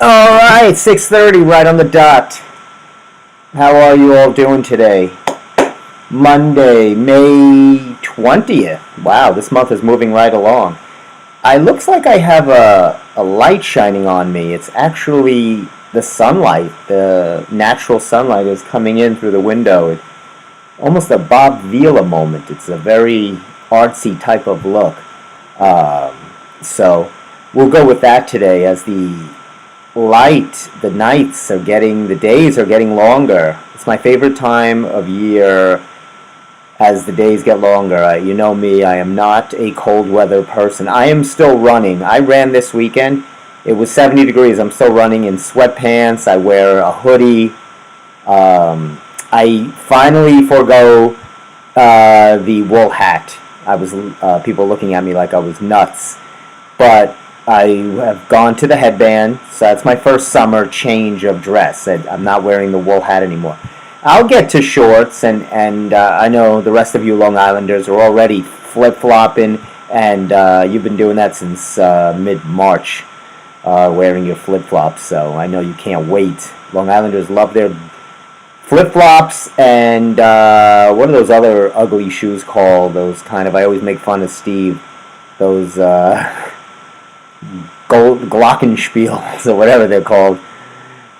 All right, 6:30, right on the dot. How are you all doing today? Monday, May 20th. Wow, this month is moving right along. It looks like I have a light shining on me. It's actually the sunlight. The natural sunlight is coming in through the window. It's almost a Bob Vila moment. It's a very artsy type of look. So we'll go with that today as the days are getting longer. It's my favorite time of year as the days get longer. You know me, I am not a cold weather person. I am still running. I ran this weekend. It was 70 degrees. I'm still running in sweatpants. I wear a hoodie. I finally forgo the wool hat. I was people looking at me like I was nuts. But I have gone to the headband, so that's my first summer change of dress. I'm not wearing the wool hat anymore. I'll get to shorts, and I know the rest of you Long Islanders are already flip-flopping, and you've been doing that since mid-March, wearing your flip-flops, so I know you can't wait. Long Islanders love their flip-flops, and what are those other ugly shoes called? Those kind of, I always make fun of Steve, those glockenspiels or whatever they're called.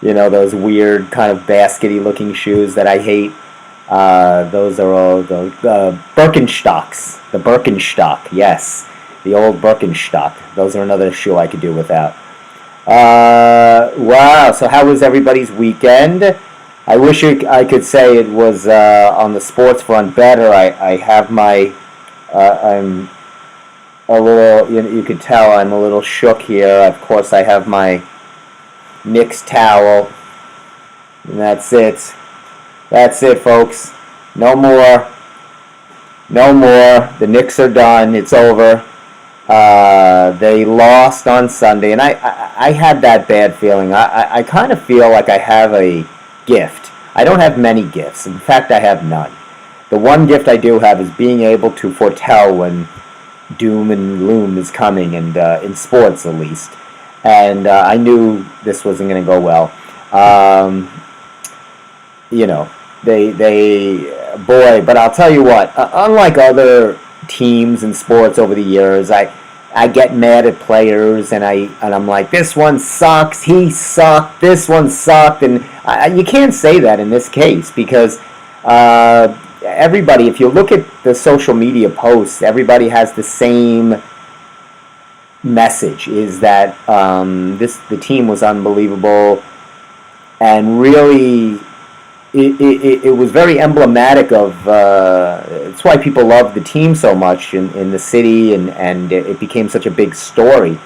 You know, those weird kind of baskety looking shoes that I hate. Those are all the Birkenstocks. The Birkenstock, yes. The old Birkenstock. Those are another shoe I could do without. Wow, so how was everybody's weekend? I wish I could say it was on the sports front better. I have my... I'm a little, you could tell I'm a little shook here. Of course, I have my Knicks towel, and that's it. That's it, folks. No more. No more. The Knicks are done. It's over. They lost on Sunday, and I had that bad feeling. I kind of feel like I have a gift. I don't have many gifts. In fact, I have none. The one gift I do have is being able to foretell when doom and gloom is coming, and in sports at least. And I knew this wasn't going to go well. But I'll tell you what, unlike other teams and sports over the years, I get mad at players, and I'm like, this one sucks, he sucked, this one sucked, and you can't say that in this case, because everybody, if you look at the social media posts, everybody has the same message, is that the team was unbelievable, and really it was very emblematic of it's why people love the team so much in the city, and it became such a big story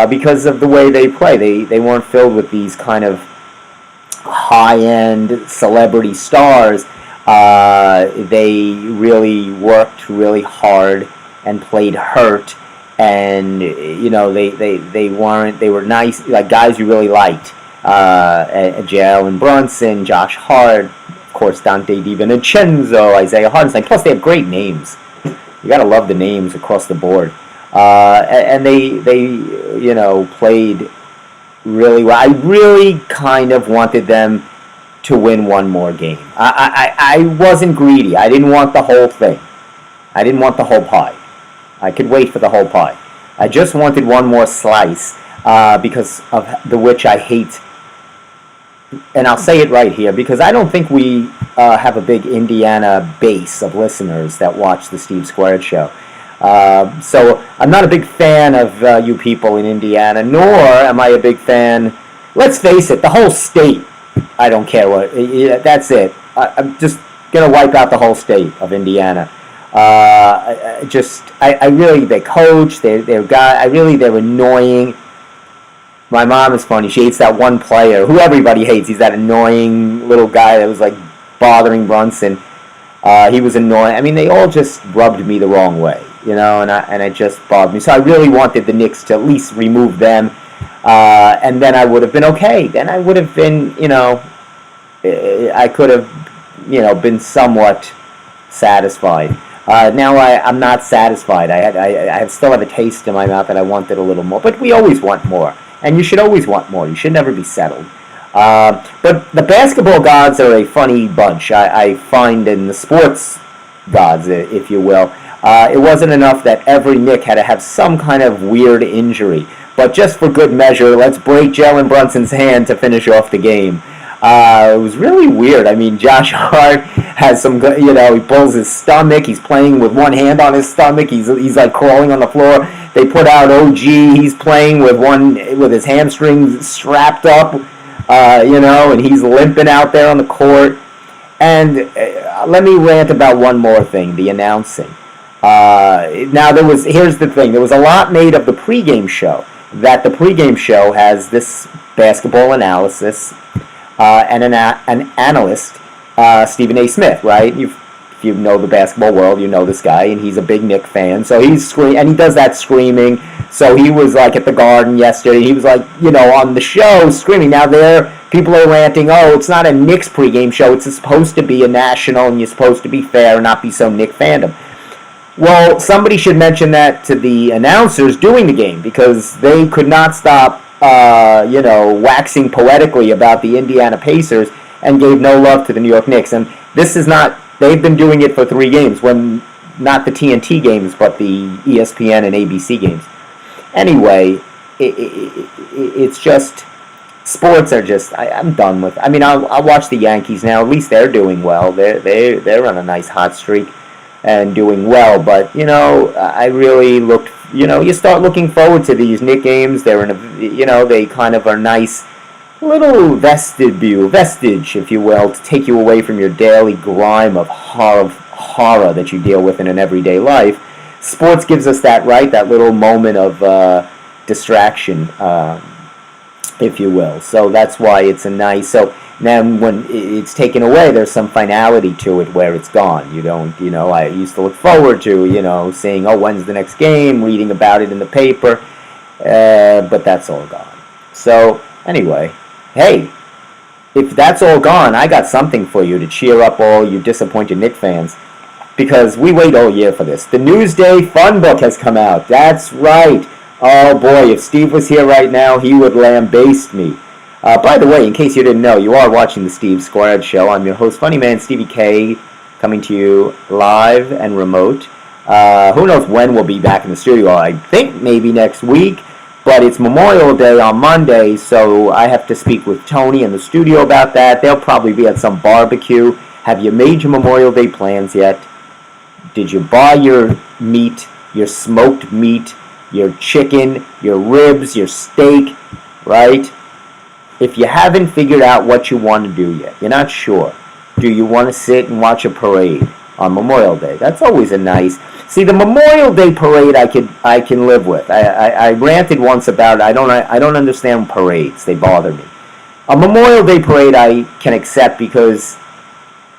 because of the way they play. They weren't filled with these kind of high-end celebrity stars. They really worked really hard and played hurt, and they were nice, like guys you really liked. Jalen Brunson, Josh Hart, of course Dante DiVincenzo, Isaiah Hartenstein. Plus they have great names. You gotta love the names across the board. And they played really well. I really kind of wanted them to win one more game. I wasn't greedy. I didn't want the whole thing. I didn't want the whole pie. I could wait for the whole pie. I just wanted one more slice because of which I hate. And I'll say it right here, because I don't think we have a big Indiana base of listeners that watch the Steve Squared Show. So I'm not a big fan of you people in Indiana, nor am I a big fan, let's face it, the whole state. I don't care what. That's it. I'm just gonna wipe out the whole state of Indiana. I really, they coach. They're annoying. My mom is funny. She hates that one player who everybody hates. He's that annoying little guy that was like bothering Brunson. He was annoying. I mean, they all just rubbed me the wrong way, and it just bothered me. So I really wanted the Knicks to at least remove them. And then I would have been okay. Then I would have been, I could have, been somewhat satisfied. Now I'm not satisfied. I still have a taste in my mouth that I wanted a little more. But we always want more, and you should always want more. You should never be settled. But the basketball gods are a funny bunch. I find in the sports gods, if you will, it wasn't enough that every Knick had to have some kind of weird injury. But just for good measure, let's break Jalen Brunson's hand to finish off the game. It was really weird. I mean, Josh Hart has some, he pulls his stomach. He's playing with one hand on his stomach. He's like crawling on the floor. They put out OG. He's playing with his hamstrings strapped up, and he's limping out there on the court. And let me rant about one more thing: the announcing. Now here's the thing: there was a lot made of the pregame show. That the pregame show has this basketball analysis. And an analyst, Stephen A. Smith, right? If you know the basketball world, you know this guy, and he's a big Knick fan. So he's and he does that screaming. So he was like at the Garden yesterday. He was like, on the show screaming. Now people are ranting. Oh, it's not a Knicks pregame show. It's supposed to be a national, and you're supposed to be fair and not be so Knick fandom. Well, somebody should mention that to the announcers doing the game because they could not stop. Waxing poetically about the Indiana Pacers and gave no love to the New York Knicks. And this is not, they've been doing it for 3 games, when not the TNT games, but the ESPN and ABC games. Anyway, it's just, sports are just, I'm done with. I mean, I'll watch the Yankees now. At least they're doing well. They're on a nice hot streak and doing well. But, I really looked. You start looking forward to these Knick games. They're they kind of are nice little vestige, if you will, to take you away from your daily grime of horror that you deal with in an everyday life. Sports gives us that, right? That little moment of distraction, if you will. So that's why it's a nice. So then when it's taken away, there's some finality to it where it's gone. You don't, I used to look forward to, seeing, when's the next game, reading about it in the paper, but that's all gone. So anyway, hey, if that's all gone, I got something for you to cheer up all you disappointed Knick fans, because we wait all year for this. The Newsday Fun Book has come out. That's right. Oh boy, if Steve was here right now, he would lambaste me. By the way, in case you didn't know, you are watching the Steve Squared Show. I'm your host, Funny Man Stevie K, coming to you live and remote. Who knows when we'll be back in the studio? I think maybe next week, but it's Memorial Day on Monday, so I have to speak with Tony in the studio about that. They'll probably be at some barbecue. Have you made your Memorial Day plans yet? Did you buy your meat, your smoked meat, your chicken, your ribs, your steak, right? If you haven't figured out what you want to do yet, you're not sure. Do you want to sit and watch a parade on Memorial Day? That's always a nice. See, the Memorial Day parade I can live with. I ranted once about it. I don't understand parades. They bother me. A Memorial Day parade I can accept because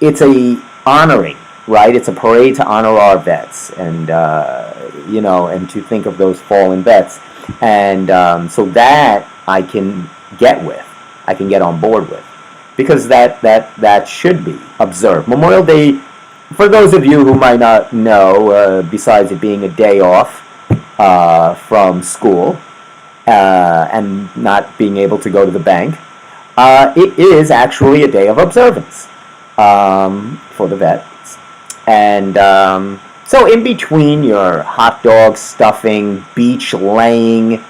it's a honoring, right? It's a parade to honor our vets and and to think of those fallen vets, and so that I can get with. I can get on board with, because that should be observed. Memorial Day, for those of you who might not know, besides it being a day off from school and not being able to go to the bank, it is actually a day of observance for the vets. And so in between your hot dog stuffing, beach laying,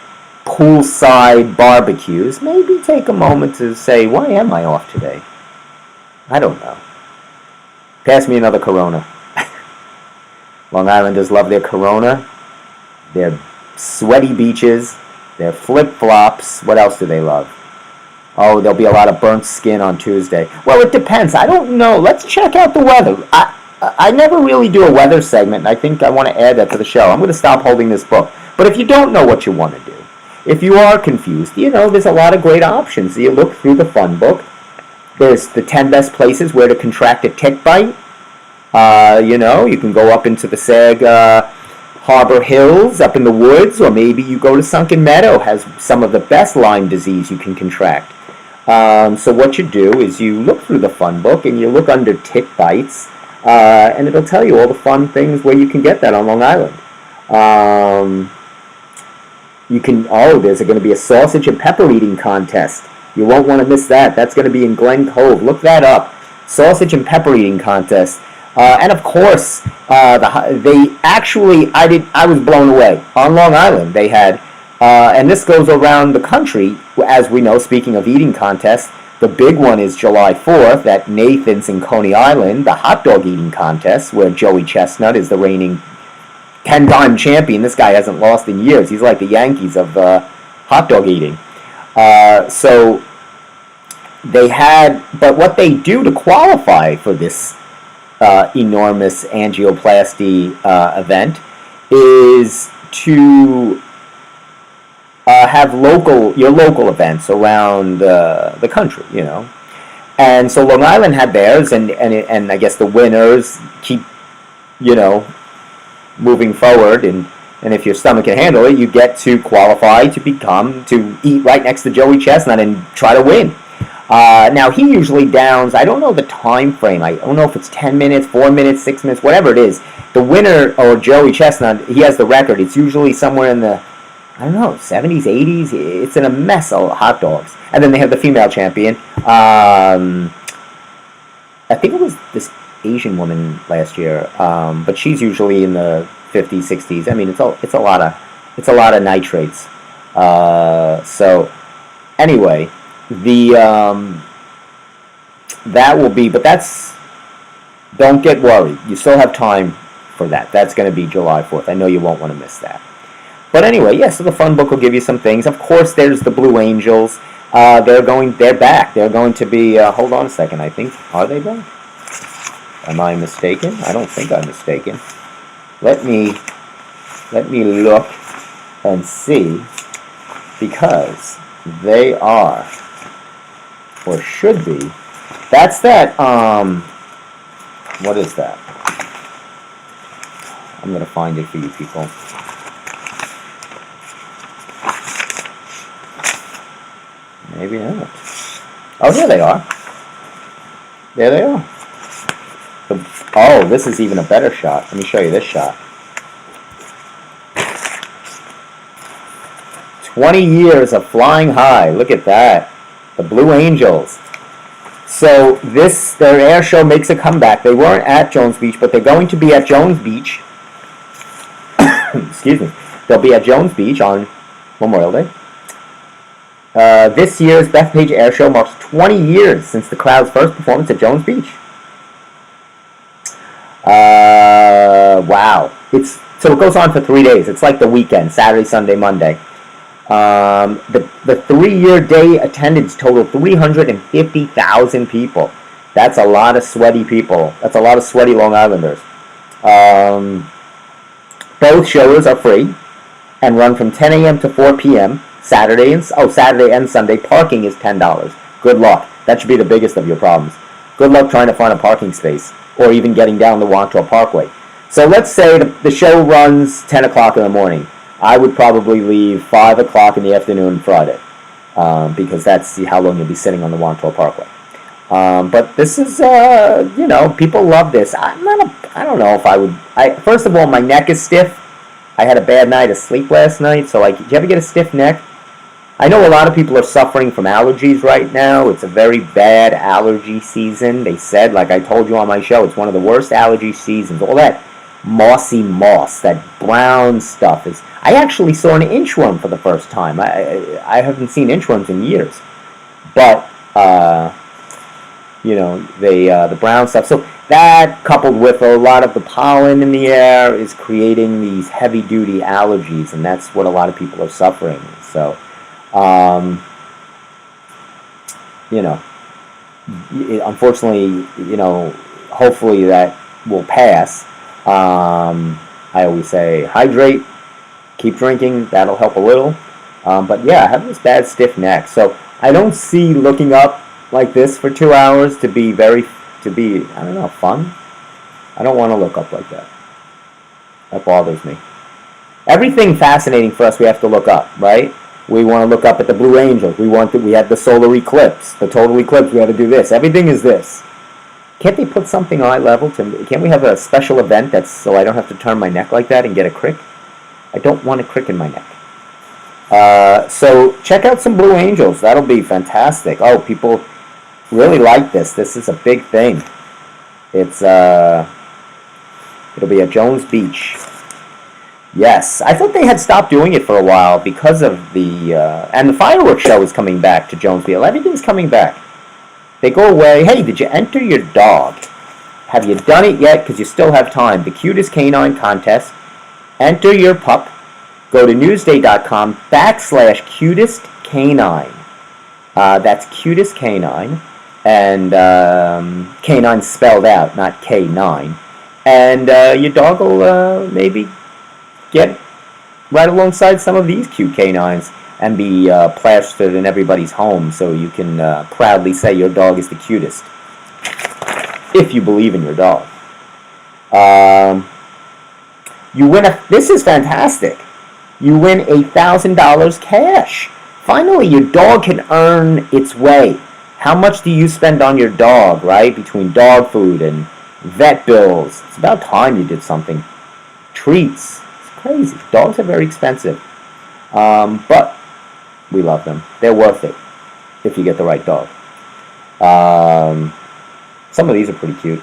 poolside barbecues, maybe take a moment to say, why am I off today? I don't know. Pass me another Corona. Long Islanders love their Corona, their sweaty beaches, their flip-flops. What else do they love? Oh, there'll be a lot of burnt skin on Tuesday. Well, it depends. I don't know. Let's check out the weather. I never really do a weather segment, and I think I want to add that to the show. I'm going to stop holding this book. But if you don't know what you want to do, if you are confused, there's a lot of great options. You look through the fun book. There's the 10 best places where to contract a tick bite. You can go up into the Sag Harbor Hills, up in the woods, or maybe you go to Sunken Meadow, has some of the best Lyme disease you can contract. So what you do is you look through the fun book and you look under tick bites. and it'll tell you all the fun things where you can get that on Long Island. You can, there's going to be a sausage and pepper eating contest. You won't want to miss that. That's going to be in Glen Cove. Look that up. Sausage and pepper eating contest. And of course, they actually, I was blown away. On Long Island, they had, and this goes around the country, as we know, speaking of eating contests, the big one is July 4th at Nathan's in Coney Island, the hot dog eating contest, where Joey Chestnut is the reigning 10-time champion. This guy hasn't lost in years. He's like the Yankees of hot dog eating. So they had, but what they do to qualify for this enormous angioplasty event is to have your local events around the country, you know. And so Long Island had theirs, and I guess the winners keep, you know, moving forward, and if your stomach can handle it, you get to qualify to eat right next to Joey Chestnut and try to win. Now, he usually downs, I don't know the time frame, I don't know if it's 10 minutes, 4 minutes, 6 minutes, whatever it is. The winner, or Joey Chestnut, he has the record. It's usually somewhere in the, I don't know, 70s, 80s. It's in a mess of hot dogs. And then they have the female champion. I think it was this Asian woman last year, but she's usually in the 50s, 60s. I mean, it's a lot of nitrates. So anyway, that will be, but don't get worried. You still have time for that. That's going to be July 4th. I know you won't want to miss that. But anyway, yeah, so the fun book will give you some things. Of course, there's the Blue Angels. They're back. They're going to be, hold on a second, I think. Are they back? Am I mistaken? I don't think I'm mistaken. Let me look and see, because they are, or should be. That's that, what is that? I'm going to find it for you people. Maybe not. Oh, there they are. There they are. Oh, this is even a better shot. Let me show you this shot. 20 years of flying high. Look at that. The Blue Angels. So their air show makes a comeback. They weren't at Jones Beach, but they're going to be at Jones Beach. Excuse me. They'll be at Jones Beach on Memorial Day. This year's Bethpage Air Show marks 20 years since the crowd's first performance at Jones Beach. Wow. So it goes on for 3 days. It's like the weekend, Saturday, Sunday, Monday. The 3-year day attendance totaled 350,000 people. That's a lot of sweaty people. That's a lot of sweaty Long Islanders. Both shows are free and run from 10 a.m. to 4 p.m. Saturday and Sunday. Parking is $10. Good luck. That should be the biggest of your problems. Good luck trying to find a parking space or even getting down the Wantaw Parkway. So let's say the show runs 10 o'clock in the morning. I would probably leave 5 o'clock in the afternoon Friday, because that's how long you'll be sitting on the Wantaw Parkway. But this is, people love this. I don't know if I would. First of all, my neck is stiff. I had a bad night of sleep last night, so did you ever get a stiff neck? I know a lot of people are suffering from allergies right now. It's a very bad allergy season. They said, like I told you on my show, it's one of the worst allergy seasons. All that mossy moss, that brown stuff is. I actually saw an inchworm for the first time. I haven't seen inchworms in years, but the brown stuff. So that, coupled with a lot of the pollen in the air, is creating these heavy-duty allergies, and that's what a lot of people are suffering. So, unfortunately, hopefully that will pass. I always say hydrate, keep drinking, that'll help a little. But yeah, I have this bad stiff neck, so I don't see looking up like this for 2 hours to be fun. I don't want to look up like that. That bothers me. Everything fascinating for us we have to look up, right? We want to look up at the Blue Angels. We had the solar eclipse, the total eclipse. We had to do this. Everything is this. Can't they put something eye level to? Can't we have a special event that's so I don't have to turn my neck like that and get a crick? I don't want a crick in my neck. So check out some Blue Angels. That'll be fantastic. Oh, people really like this. This is a big thing. It's it'll be at Jones Beach. Yes, I thought they had stopped doing it for a while because of the and the fireworks show is coming back to Jonesville. Everything's coming back. They go away. Hey, did you enter your dog? Have you done it yet? Because you still have time. The Cutest Canine Contest. Enter your pup. Go to newsday.com/cutest canine. That's cutest canine. And canine spelled out, not K9. And your dog will maybe get right alongside some of these cute canines and be plastered in everybody's home so you can proudly say your dog is the cutest. If you believe in your dog. You win this is fantastic. You win $1,000 cash. Finally, your dog can earn its way. How much do you spend on your dog, right? Between dog food and vet bills. It's about time you did something. Treats. It's crazy. Dogs are very expensive. But we love them. They're worth it if you get the right dog. Some of these are pretty cute.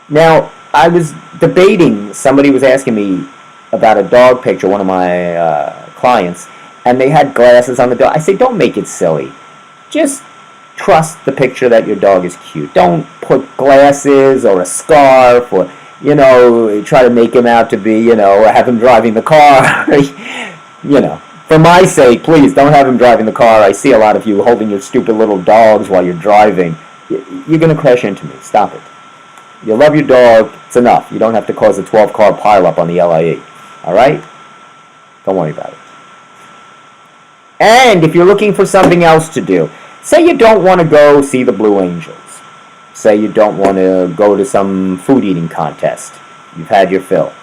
Now, I was debating, somebody was asking me about a dog picture, one of my clients, and they had glasses on the dog. I say, don't make it silly. Just trust the picture that your dog is cute. Don't put glasses or a scarf or, try to make him out to be, or have him driving the car. For my sake, please, don't have him driving the car. I see a lot of you holding your stupid little dogs while you're driving. You're going to crash into me. Stop it. You love your dog. It's enough. You don't have to cause a 12-car pileup on the LIE. All right? Don't worry about it. And if you're looking for something else to do, say you don't want to go see the Blue Angels. Say you don't want to go to some food eating contest. You've had your fill.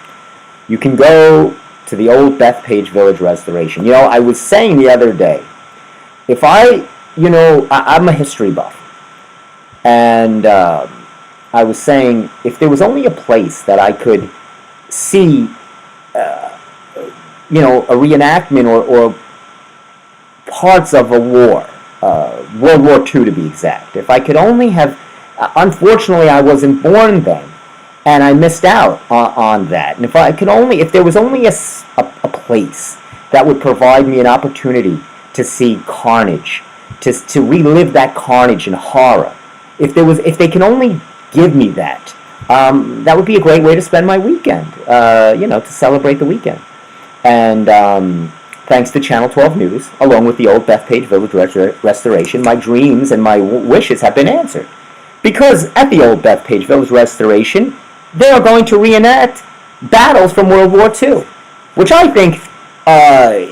You can go to the old Bethpage Village Restoration. I was saying the other day, if I'm a history buff. And I was saying, if there was only a place that I could see, a reenactment or parts of a war, World War II to be exact. If I could only have, unfortunately I wasn't born then, and I missed out on that. And if there was only a place that would provide me an opportunity to see carnage, to relive that carnage and horror, if they can only give me that, that would be a great way to spend my weekend, to celebrate the weekend. And thanks to Channel 12 News, along with the old Bethpage Village Restoration, my dreams and my wishes have been answered. Because at the old Bethpage Village Restoration, they are going to reenact battles from World War II, which I think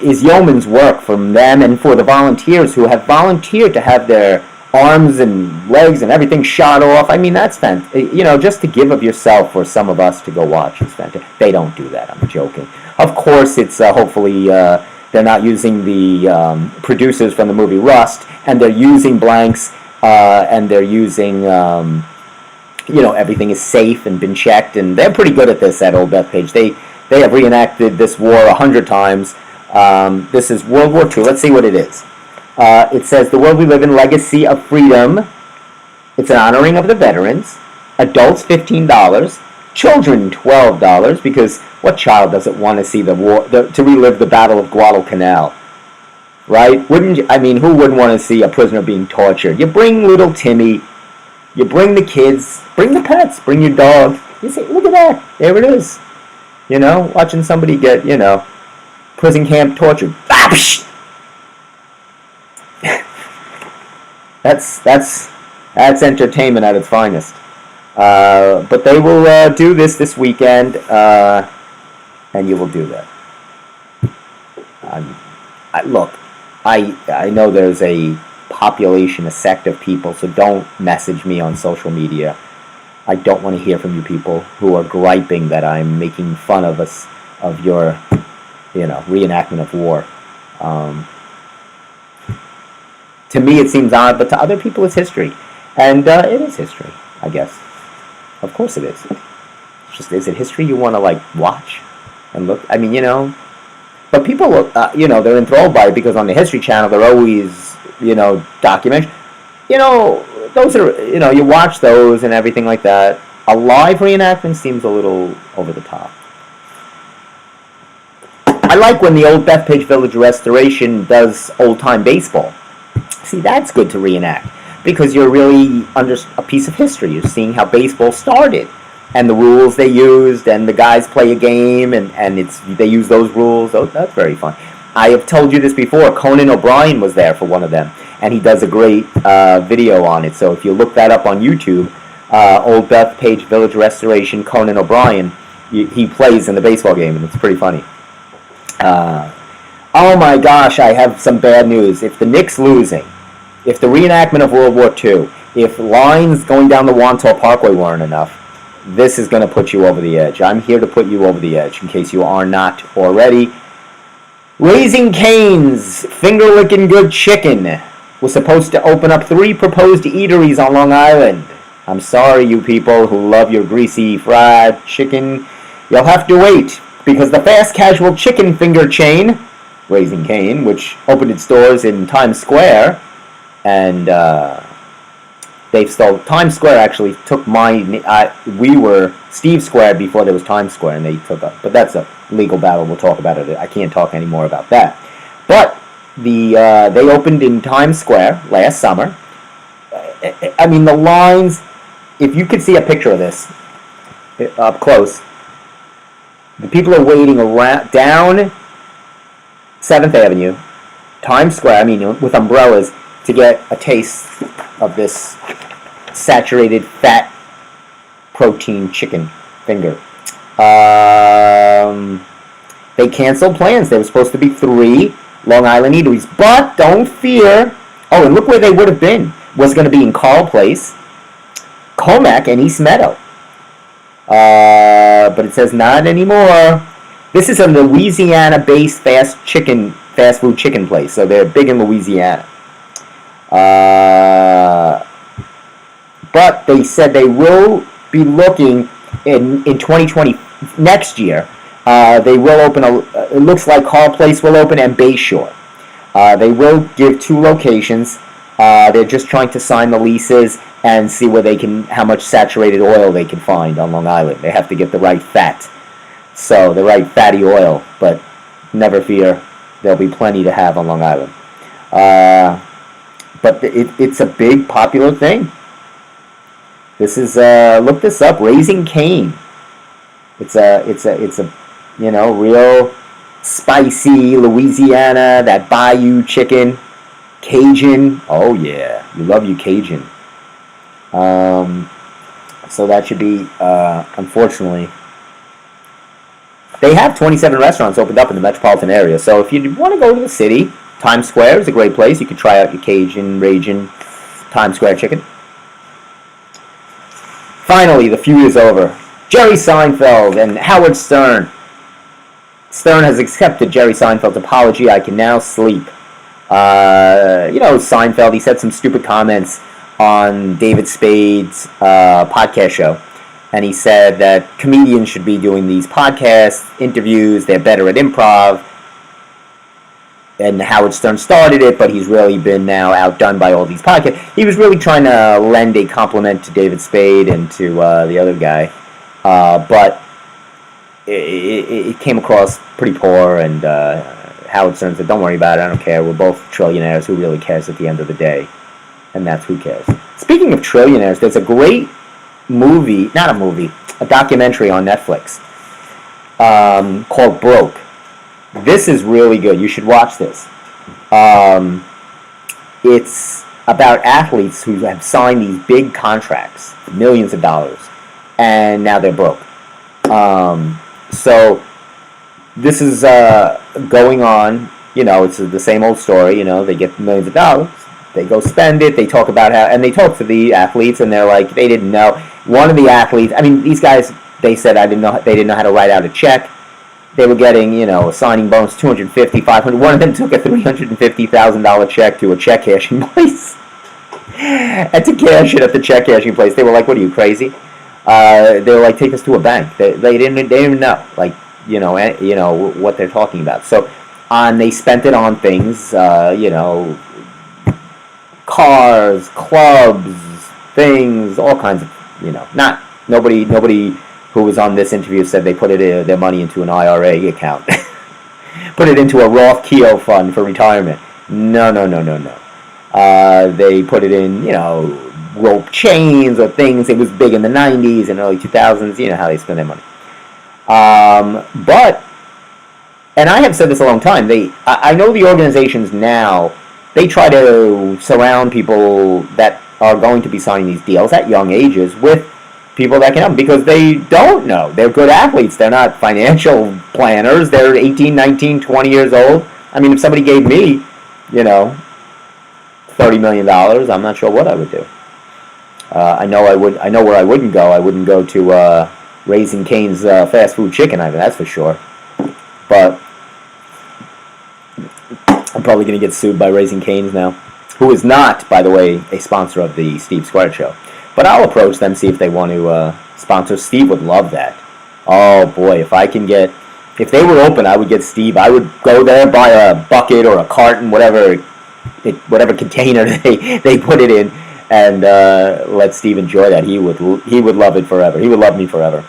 is yeoman's work from them and for the volunteers who have volunteered to have their arms and legs and everything shot off. I mean, that's fantastic. Just to give of yourself for some of us to go watch is fantastic. They don't do that. I'm joking. Of course, it's hopefully they're not using the producers from the movie Rust, and they're using blanks, and they're using, everything is safe and been checked, and they're pretty good at this at Old Bethpage. They have reenacted this war 100 times. This is World War II. Let's see what it is. It says, "The World We Live in, Legacy of Freedom." It's an honoring of the veterans. Adults, $15. Children, $12, because what child doesn't want to see the war, to relive the Battle of Guadalcanal? Right? Who wouldn't want to see a prisoner being tortured? You bring little Timmy, you bring the kids, bring the pets, bring your dog. You say, look at that. There it is. Watching somebody get, prison camp tortured. That's entertainment at its finest. But they will do this weekend, and you will do that. Look, I know there's a population, a sect of people, so don't message me on social media. I don't want to hear from you people who are griping that I'm making fun of us, of your, reenactment of war. To me it seems odd, but to other people it's history. And it is history. I guess. Of course it is. It's just, is it history you want to, like, watch and look? I mean, but people, they're enthralled by it because on the History Channel, they're always, documentaries. Those are, you watch those and everything like that. A live reenactment seems a little over the top. I like when the old Bethpage Village Restoration does old-time baseball. See, that's good to reenact because you're really under a piece of history. You're seeing how baseball started and the rules they used, and the guys play a game, and they use those rules. Oh, that's very fun. I have told you this before. Conan O'Brien was there for one of them, and he does a great video on it. So if you look that up on YouTube, Old Bethpage Village Restoration, Conan O'Brien, he plays in the baseball game, and it's pretty funny. Oh my gosh, I have some bad news. If the Knicks losing, if the reenactment of World War II, if lines going down the Wantagh Parkway weren't enough, this is going to put you over the edge. I'm here to put you over the edge, in case you are not already. Raising Cane's Finger-Licking Good Chicken was supposed to open up 3 proposed eateries on Long Island. I'm sorry, you people who love your greasy fried chicken. You'll have to wait, because the fast casual chicken finger chain, Raising Cane, which opened its doors in Times Square, and Times Square actually took we were Steve Square before there was Times Square, and they took up. But that's a legal battle. We'll talk about it. I can't talk anymore about that. But they opened in Times Square last summer. I mean, the lines. If you could see a picture of this up close, the people are waiting around down 7th Avenue, Times Square. I mean, with umbrellas to get a taste of this saturated fat protein chicken finger. They canceled plans. There were supposed to be 3 Long Island eateries, but don't fear. Oh, and look where they would have been. Was going to be in Carl Place, Comac, and East Meadow. But it says not anymore. This is a Louisiana-based fast food chicken place, so they're big in Louisiana. But they said they will be looking in 2020, next year. They will open it looks like Carl Place will open and Bayshore. They will give 2 locations. They're just trying to sign the leases and see how much saturated oil they can find on Long Island. They have to get the right fat. So, the right fatty oil. But never fear, there'll be plenty to have on Long Island. But it's a big, popular thing. This is look this up. Raising Cane. It's a real spicy Louisiana, that bayou chicken, Cajun. Oh yeah, you love you Cajun. So that should be unfortunately. They have 27 restaurants opened up in the metropolitan area. So if you want to go to the city, Times Square is a great place. You could try out your Cajun, Ragin, Times Square chicken. Finally, the feud is over. Jerry Seinfeld and Howard Stern. Stern has accepted Jerry Seinfeld's apology. I can now sleep. Seinfeld, he said some stupid comments on David Spade's podcast show. And he said that comedians should be doing these podcast interviews. They're better at improv. And Howard Stern started it, but he's really been now outdone by all these podcasts. He was really trying to lend a compliment to David Spade and to the other guy. But it came across pretty poor, and Howard Stern said, don't worry about it, I don't care. We're both trillionaires. Who really cares at the end of the day? And that's who cares. Speaking of trillionaires, there's a great a documentary on Netflix called Broke. This is really good. You should watch this. It's about athletes who have signed these big contracts, millions of dollars, and now they're broke. So this is going on. It's the same old story. They get millions of dollars, they go spend it. They talk about and they talk to the athletes, and they're like, they didn't know. One of the athletes, these guys, they said they didn't know how to write out a check. They were getting, a signing bonus, $250,000, $500,000. One of them took a $350,000 check to a check cashing place. and to cash it at the check cashing place. They were like, "What are you, crazy?" They were like, "Take us to a bank." They didn't even know, like, what they're talking about. So, they spent it on things, cars, clubs, things, all kinds of, not nobody who was on this interview said they put their money into an IRA account, put it into a Roth Keogh fund for retirement. No. They put it in, rope chains or things. It was big in the 90s and early 2000s. You know how they spend their money. And I have said this a long time. I know the organizations now, they try to surround people that are going to be signing these deals at young ages with people that can help, because they don't know. They're good athletes. They're not financial planners. They're 18, 19, 20 years old. I mean, if somebody gave me, $30 million, I'm not sure what I would do. I know where I wouldn't go. I wouldn't go to Raising Cane's fast food chicken. That's for sure. But I'm probably going to get sued by Raising Cane's now, who is not, by the way, a sponsor of the Steve Squared Show. But I'll approach them, see if they want to sponsor. Steve would love that. Oh boy, if they were open, I would get Steve. I would go there, buy a bucket or a carton, whatever container they put it in, and let Steve enjoy that. He would love it forever. He would love me forever.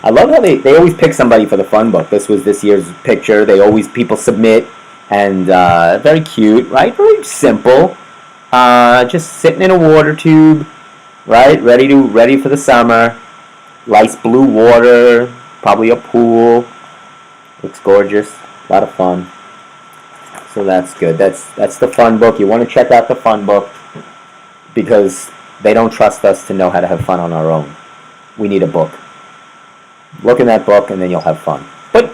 I love how they always pick somebody for the fun book. This was this year's picture. People submit, and very cute, right? Very simple. Just sitting in a water tube, right? Ready for the summer. Nice blue water, probably a pool. Looks gorgeous. A lot of fun. So that's good. That's the fun book. You want to check out the fun book, because they don't trust us to know how to have fun on our own. We need a book. Look in that book, and then you'll have fun.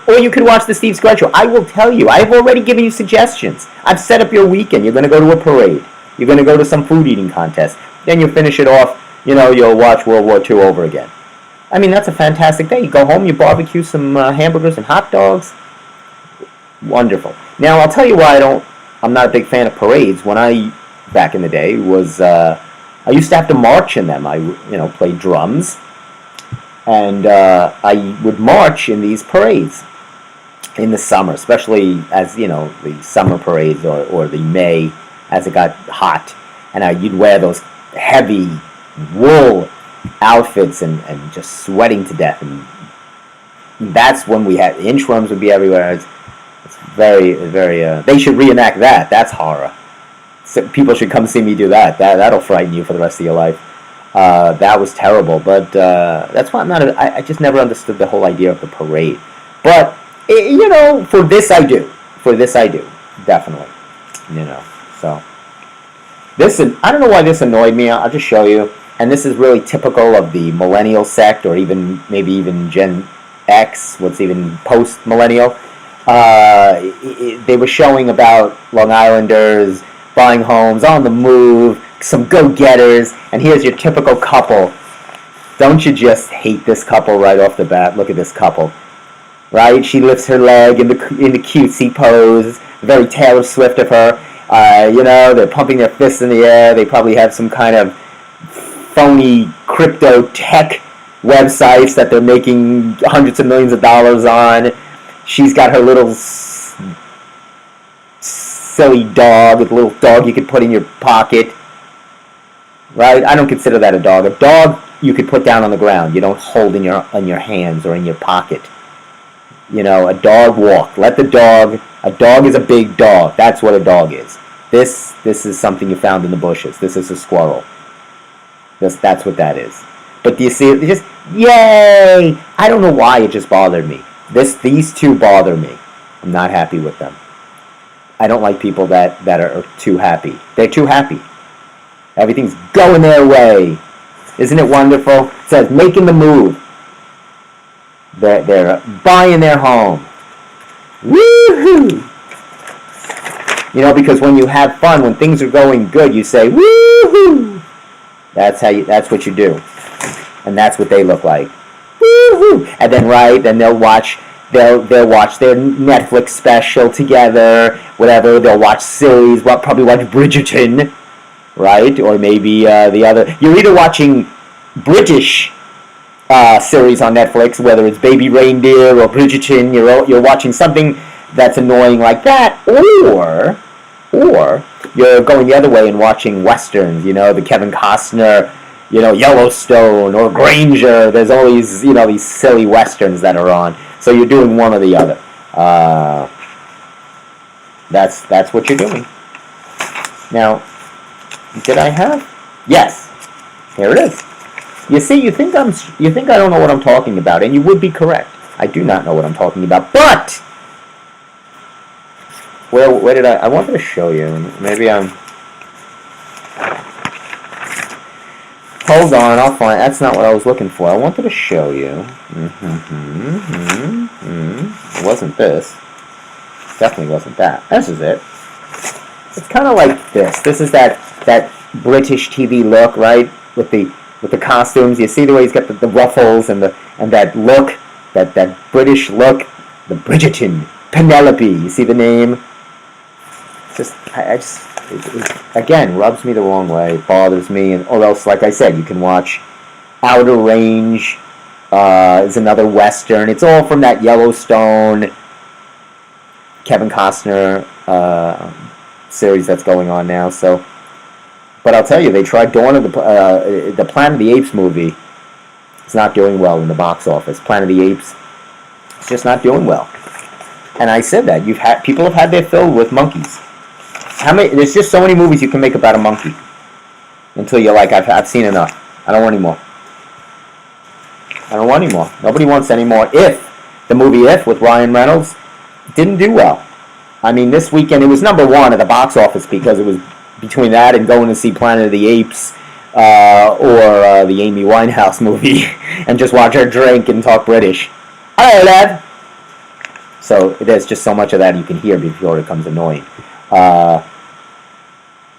Or you could watch the Steve Squared Show. I will tell you. I've already given you suggestions. I've set up your weekend. You're going to go to a parade. You're going to go to some food eating contest. Then you'll finish it off. You'll watch World War II over again. I mean, that's a fantastic day. You go home, you barbecue some hamburgers and hot dogs. Wonderful. Now, I'll tell you why I'm not a big fan of parades. Back in the day, I used to have to march in them. I played drums, and I would march in these parades in the summer, especially as, the summer parades or the May as it got hot. And you'd wear those heavy wool outfits and just sweating to death. And that's when we had inchworms would be everywhere. It's very, very. They should reenact that. That's horror. So people should come see me do that. That'll frighten you for the rest of your life. That was terrible. But that's why I just never understood the whole idea of the parade. But for this I do. Definitely. So I don't know why this annoyed me. I'll just show you. And this is really typical of the millennial sect, or maybe even Gen X, what's even post-millennial. They were showing about Long Islanders buying homes, on the move, some go-getters, and here's your typical couple. Don't you just hate this couple right off the bat? Look at this couple. Right? She lifts her leg in the cutesy pose, very Taylor Swift of her. They're pumping their fists in the air. They probably have some kind of phony crypto tech websites that they're making hundreds of millions of dollars on. She's got her little silly dog, a little dog you could put in your pocket. Right? I don't consider that a dog. A dog you could put down on the ground. You don't hold in your hands or in your pocket. A dog walk. Let the dog. A dog is a big dog. That's what a dog is. This is something you found in the bushes. This is a squirrel. That's what that is. But do you see it? Just yay! I don't know why it just bothered me. These two bother me. I'm not happy with them. I don't like people that are too happy. They're too happy. Everything's going their way. Isn't it wonderful? It says making the move. They're buying their home. Woohoo! Because when you have fun, when things are going good, you say woohoo. That's what you do. And that's what they look like. Woohoo! And then they'll watch they'll watch their Netflix special together, whatever. They'll watch series. Probably watch Bridgerton, right? Or maybe the other. You're either watching British series on Netflix, whether it's Baby Reindeer or Bridgerton. You're watching something that's annoying like that, or you're going the other way and watching westerns. The Kevin Costner, Yellowstone or Granger. There's always these silly westerns that are on. So you're doing one or the other. That's what you're doing. Now, did I have? Yes. Here it is. You see, you think I don't know what I'm talking about, and you would be correct. I do not know what I'm talking about, but where did I wanted to show you. Maybe I'm. Hold on, I'll find. That's not what I was looking for. I wanted to show you. It wasn't this. Definitely wasn't that. This is it. It's kind of like this. This is that British TV look, right? With the costumes. You see the way he's got the ruffles and that look, that British look. The Bridgerton, Penelope. You see the name? It again rubs me the wrong way. It bothers me, or else, like I said, you can watch Outer Range. Is another western. It's all from that Yellowstone, Kevin Costner series that's going on now. So, but I'll tell you, they tried Dawn of the Planet of the Apes movie. It's not doing well in the box office. Planet of the Apes, it's just not doing well. And I said that people have had their fill with monkeys. There's just so many movies you can make about a monkey. Until you're like, I've seen enough. I don't want any more. I don't want any more. Nobody wants any more. The movie If with Ryan Reynolds didn't do well. I mean, this weekend it was number one at the box office because it was between that and going to see Planet of the Apes or the Amy Winehouse movie and just watch her drink and talk British. Hello, lad. So there's just so much of that you can hear before it becomes annoying.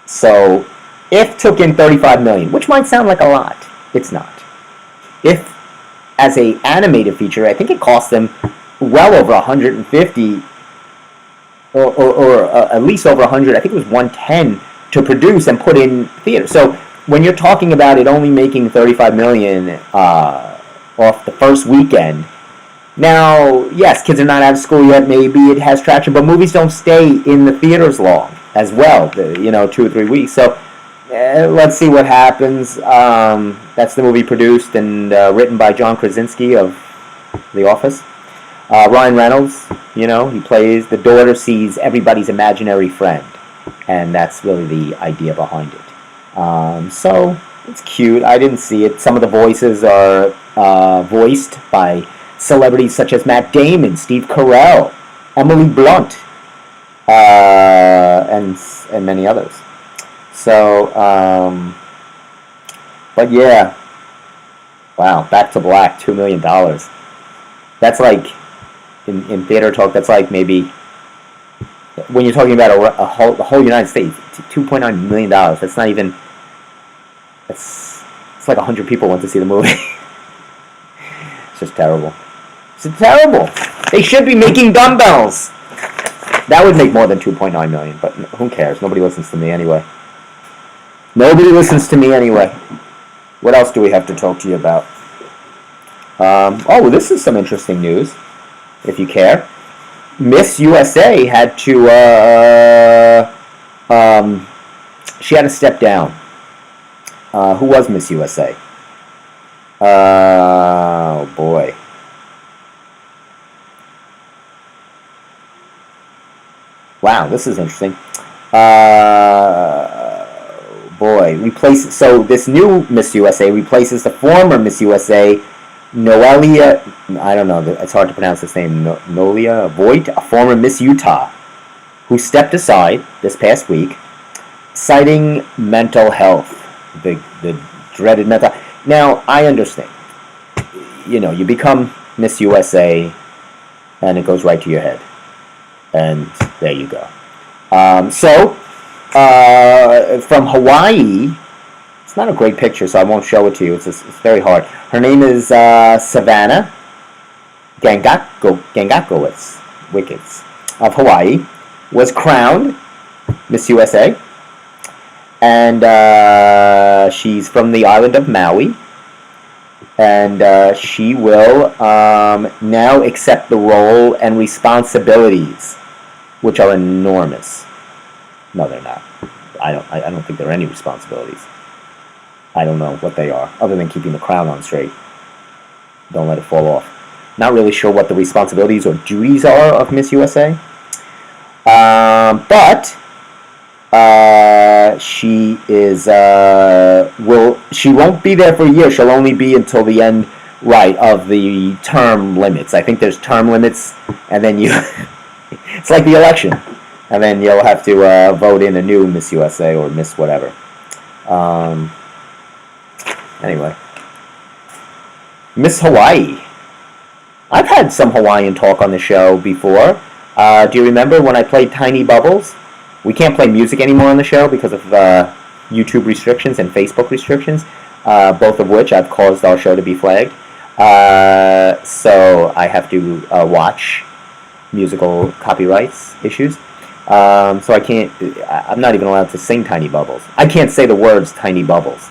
So If took in $35 million, which might sound like a lot. It's not. If, as a animated feature, I think it cost them well over 150 or at least over 100. I think it was 110 to produce and put in theater. So when you're talking about it only making $35 million off the first weekend, now, yes, kids are not out of school yet, maybe it has traction, but movies don't stay in the theaters long as well, 2 or 3 weeks. So let's see what happens. That's the movie produced and written by John Krasinski of The Office. Ryan Reynolds, he plays the daughter sees everybody's imaginary friend, and that's really the idea behind it. So it's cute. I didn't see it. Some of the voices are voiced by celebrities such as Matt Damon, Steve Carell, Emily Blunt, and many others. So, but yeah, wow, Back to Black, $2 million. That's like, in theater talk, that's like maybe, when you're talking about the whole United States, $2.9 million. That's not even, it's like 100 people went to see the movie. It's just terrible. It's terrible. They should be making dumbbells. That would make more than $2.9 million, but who cares? Nobody listens to me anyway. Nobody listens to me anyway. What else do we have to talk to you about? This is some interesting news, if you care. Miss USA had to, she had to step down. Who was Miss USA? Oh, boy. Wow, this is interesting. So this new Miss USA replaces the former Miss USA, Noelia, I don't know, it's hard to pronounce this name, Noelia Voigt, a former Miss Utah, who stepped aside this past week, citing mental health, the dreaded mental. Now, I understand. You become Miss USA, and it goes right to your head. And there you go. From Hawaii, it's not a great picture, so I won't show it to you. It's very hard. Her name is Savannah Wickets of Hawaii, was crowned Miss USA, and she's from the island of Maui, and she will now accept the role and responsibilities, which are enormous. No, they're not. I don't think there are any responsibilities. I don't know what they are, other than keeping the crown on straight. Don't let it fall off. Not really sure what the responsibilities or duties are of Miss USA. But she is she won't be there for a year. She'll only be until the end, right, of the term limits. I think there's term limits, and then you it's like the election, and then you'll have to vote in a new Miss USA or Miss whatever. Anyway, Miss Hawaii. I've had some Hawaiian talk on the show before. Do you remember when I played Tiny Bubbles? We can't play music anymore on the show because of YouTube restrictions and Facebook restrictions, both of which have caused our show to be flagged. So I have to watch musical copyrights issues. So I can't. I'm not even allowed to sing Tiny Bubbles. I can't say the words Tiny Bubbles.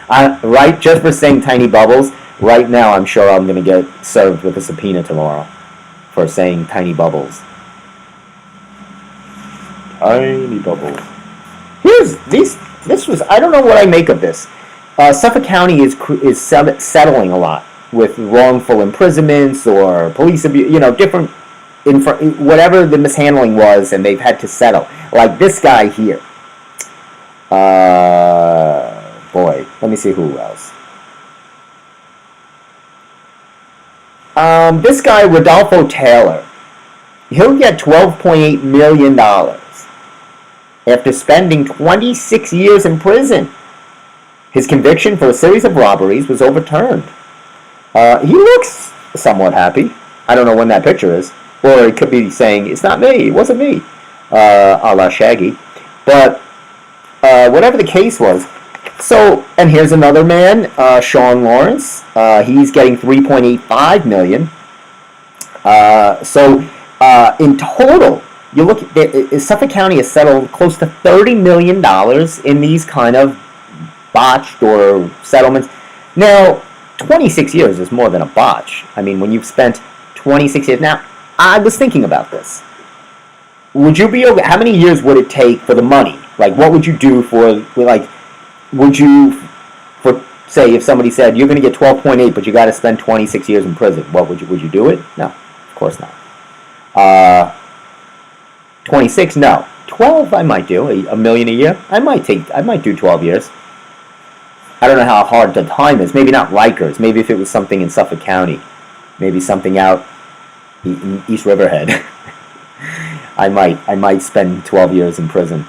Right, just for saying Tiny Bubbles. Right now, I'm sure I'm going to get served with a subpoena tomorrow for saying Tiny Bubbles. Tiny Bubbles. This was, I don't know what I make of this. Suffolk County is settling a lot with wrongful imprisonments or police abuse, different, whatever the mishandling was, and they've had to settle. Like this guy here. Boy, let me see who else. This guy, Rodolfo Taylor, he'll get $12.8 million after spending 26 years in prison. His conviction for a series of robberies was overturned. He looks somewhat happy. I don't know when that picture is. Or he could be saying, it's not me, it wasn't me, a la Shaggy. But whatever the case was. So, and here's another man, Sean Lawrence. He's getting $3.85 million. So, in total, you look at Suffolk County has settled close to $30 million in these kind of botched or settlements. Now, 26 years is more than a botch. I mean, when you've spent 26 years. Now, I was thinking about this. Would you be okay? How many years would it take for the money? Like, what would you do would you, for say, if somebody said you're going to get 12.8, but you got to spend 26 years in prison? What would you do it? No, of course not. 26, no. 12, I might do. $1 million a year, I might do 12 years. I don't know how hard the time is. Maybe not Rikers. Maybe if it was something in Suffolk County, maybe something out in East Riverhead, I might spend 12 years in prison.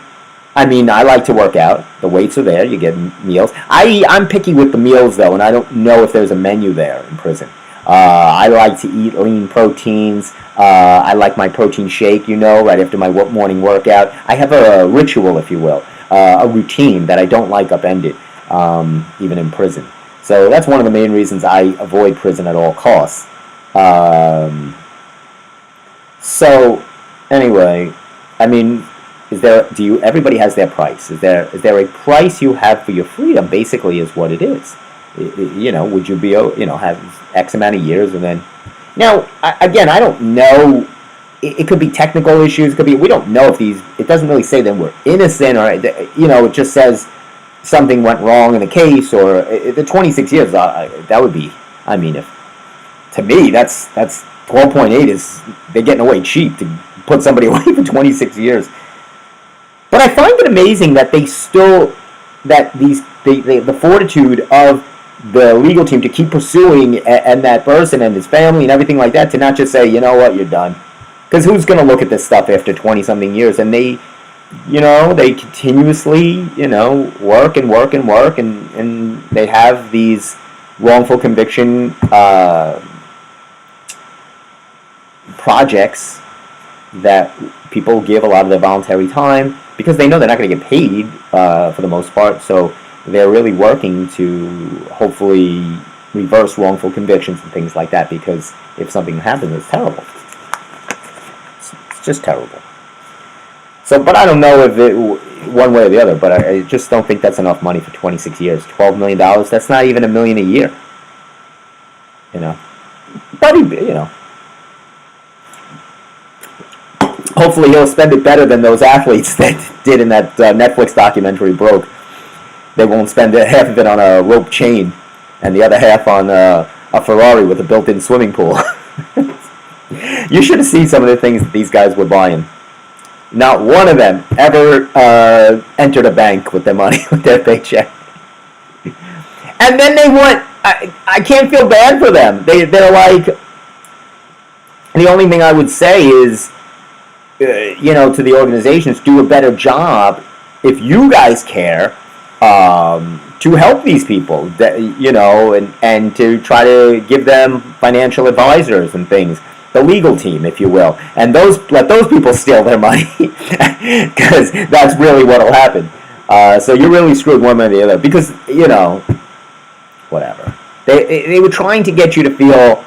I mean, I like to work out. The weights are there. You get meals. I'm picky with the meals, though, and I don't know if there's a menu there in prison. I like to eat lean proteins. I like my protein shake, right after my morning workout. I have a ritual, if you will, a routine that I don't like upended, even in prison. So that's one of the main reasons I avoid prison at all costs. So, anyway, I mean, everybody has their price. Is there a price you have for your freedom? Basically, is what it is. Would you be, have X amount of years and then? Now, again, I don't know. It could be technical issues. We don't know if it doesn't really say that we're innocent or, it just says something went wrong in the case or the 26 years. That would be, I mean, to me, that's 12.8 is, they're getting away cheap to put somebody away for 26 years. But I find it amazing that they still, the fortitude of the legal team to keep pursuing and that person and his family and everything like that, to not just say, you know what, you're done. Because who's going to look at this stuff after 20-something years? And they continuously, work and work and work, and they have these wrongful conviction projects that people give a lot of their voluntary time because they know they're not going to get paid for the most part, so they're really working to hopefully reverse wrongful convictions and things like that, because if something happens, it's terrible. It's just terrible. So, but I don't know if it, one way or the other, but I just don't think that's enough money for 26 years. $12 million, that's not even $1 million a year. You know. But, you know. Hopefully he'll spend it better than those athletes that did in that Netflix documentary, Broke. They won't spend half of it on a rope chain and the other half on a Ferrari with a built-in swimming pool. You should have seen some of the things that these guys were buying. Not one of them ever entered a bank with their money, with their paycheck. And then they want, I can't feel bad for them. They're like, the only thing I would say is, you know, to the organizations, do a better job if you guys care to help these people, that, you know, and to try to give them financial advisors and things. The legal team, if you will, and let those people steal their money, because that's really what will happen. So you're really screwed one way or the other, because, you know, whatever. They were trying to get you to feel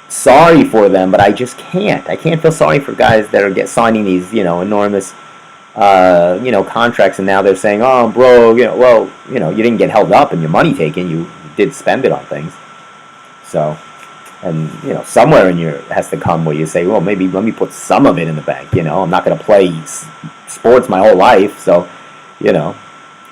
sorry for them, but I just can't. I can't feel sorry for guys that are signing these, you know, enormous, you know, contracts, and now they're saying, oh, bro, you know, well, you know, you didn't get held up and your money taken. You did spend it on things. So. And, you know, somewhere in your has to come where you say, well, maybe let me put some of it in the bank. You know, I'm not going to play sports my whole life, so, you know,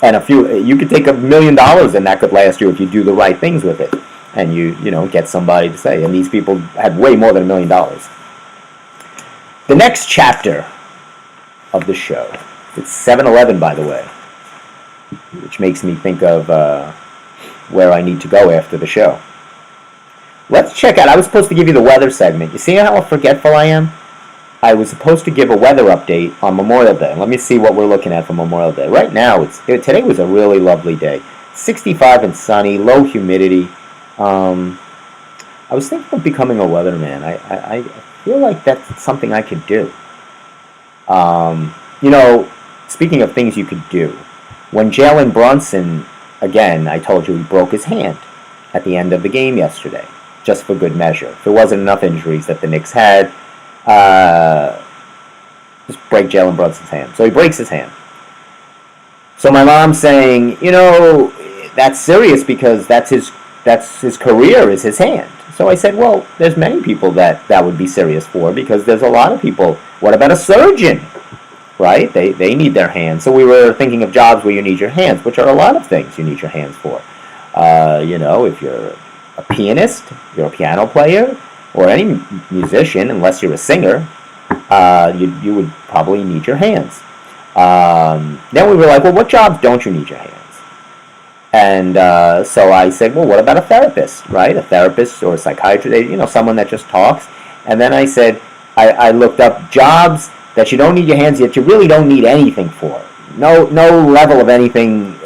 and you could take $1 million and that could last you if you do the right things with it, and you know, get somebody to say. And these people had way more than $1 million. The next chapter of the show, it's 7-Eleven, by the way, which makes me think of where I need to go after the show. Let's check out, I was supposed to give you the weather segment. You see how forgetful I am? I was supposed to give a weather update on Memorial Day. Let me see what we're looking at for Memorial Day. Right now, today was a really lovely day. 65 and sunny, low humidity. I was thinking of becoming a weatherman. I feel like that's something I could do. You know, speaking of things you could do, when Jalen Brunson, again, I told you he broke his hand at the end of the game yesterday. Just for good measure. If there wasn't enough injuries that the Knicks had, just break Jalen Brunson's hand. So he breaks his hand. So my mom's saying, you know, that's serious because that's his career is his hand. So I said, well, there's many people that would be serious for, because there's a lot of people. What about a surgeon? Right? They need their hands. So we were thinking of jobs where you need your hands, which are a lot of things you need your hands for. You know, if you're a pianist, you're a piano player, or any musician, unless you're a singer, you would probably need your hands. Then we were like, well, what jobs don't you need your hands? And so I said, well, what about a therapist, right? A therapist or a psychiatrist, you know, someone that just talks. And then I said, I looked up jobs that you don't need your hands, yet you really don't need anything for. No level of anything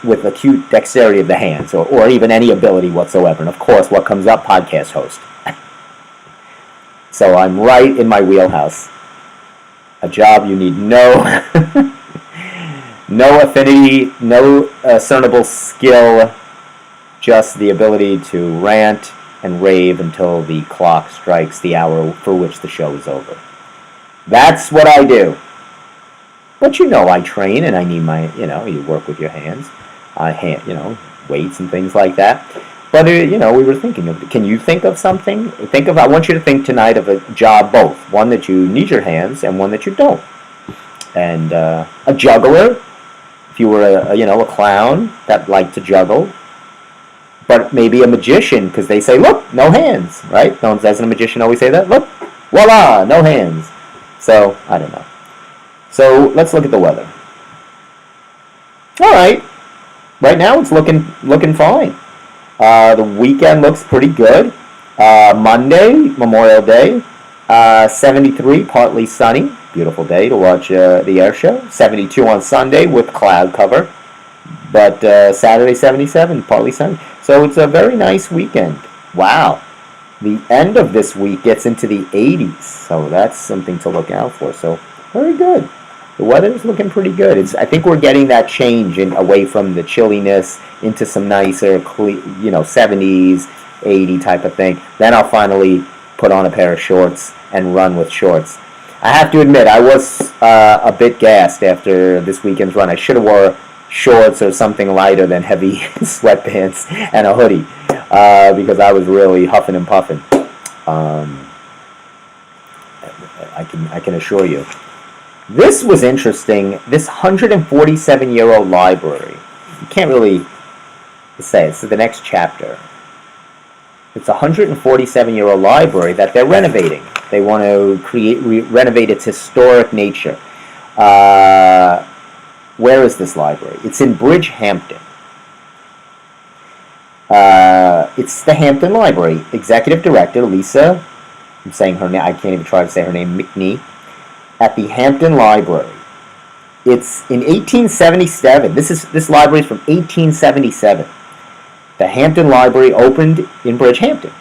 with acute dexterity of the hands, or even any ability whatsoever. And of course, what comes up? Podcast host. So I'm right in my wheelhouse. A job you need no affinity, no discernible skill, just the ability to rant and rave until the clock strikes the hour for which the show is over. That's what I do. But you know, I train and I need my, you know, you work with your hands, you know, weights and things like that. But, you know, we were thinking of, can you think of something? I want you to think tonight of a job, both. One that you need your hands and one that you don't. And a juggler, if you were a clown that liked to juggle. But maybe a magician, because they say, look, no hands, right? Doesn't a magician always say that? Look, voila, no hands. So, I don't know. So let's look at the weather. All right. Right now it's looking fine. The weekend looks pretty good. Monday, Memorial Day, 73, partly sunny. Beautiful day to watch the air show. 72 on Sunday with cloud cover. But Saturday, 77, partly sunny. So it's a very nice weekend. Wow. The end of this week gets into the 80s. So that's something to look out for. So very good. the weather's looking pretty good. I think we're getting that change away from the chilliness into some nicer, 70s, 80 type of thing. Then I'll finally put on a pair of shorts and run with shorts. I have to admit, I was a bit gassed after this weekend's run. I should have wore shorts or something lighter than heavy sweatpants and a hoodie because I was really huffing and puffing. I can assure you. This was interesting. This 147-year-old library. You can't really say it's the next chapter. It's a 147-year-old library that they're renovating. They want to renovate its historic nature. Where is this library? It's in Bridgehampton. It's the Hampton Library. Executive Director Lisa, I'm saying her name, I can't even try to say her name, McNee, at the Hampton Library. It's in 1877. This library is from 1877. The Hampton Library opened in Bridgehampton.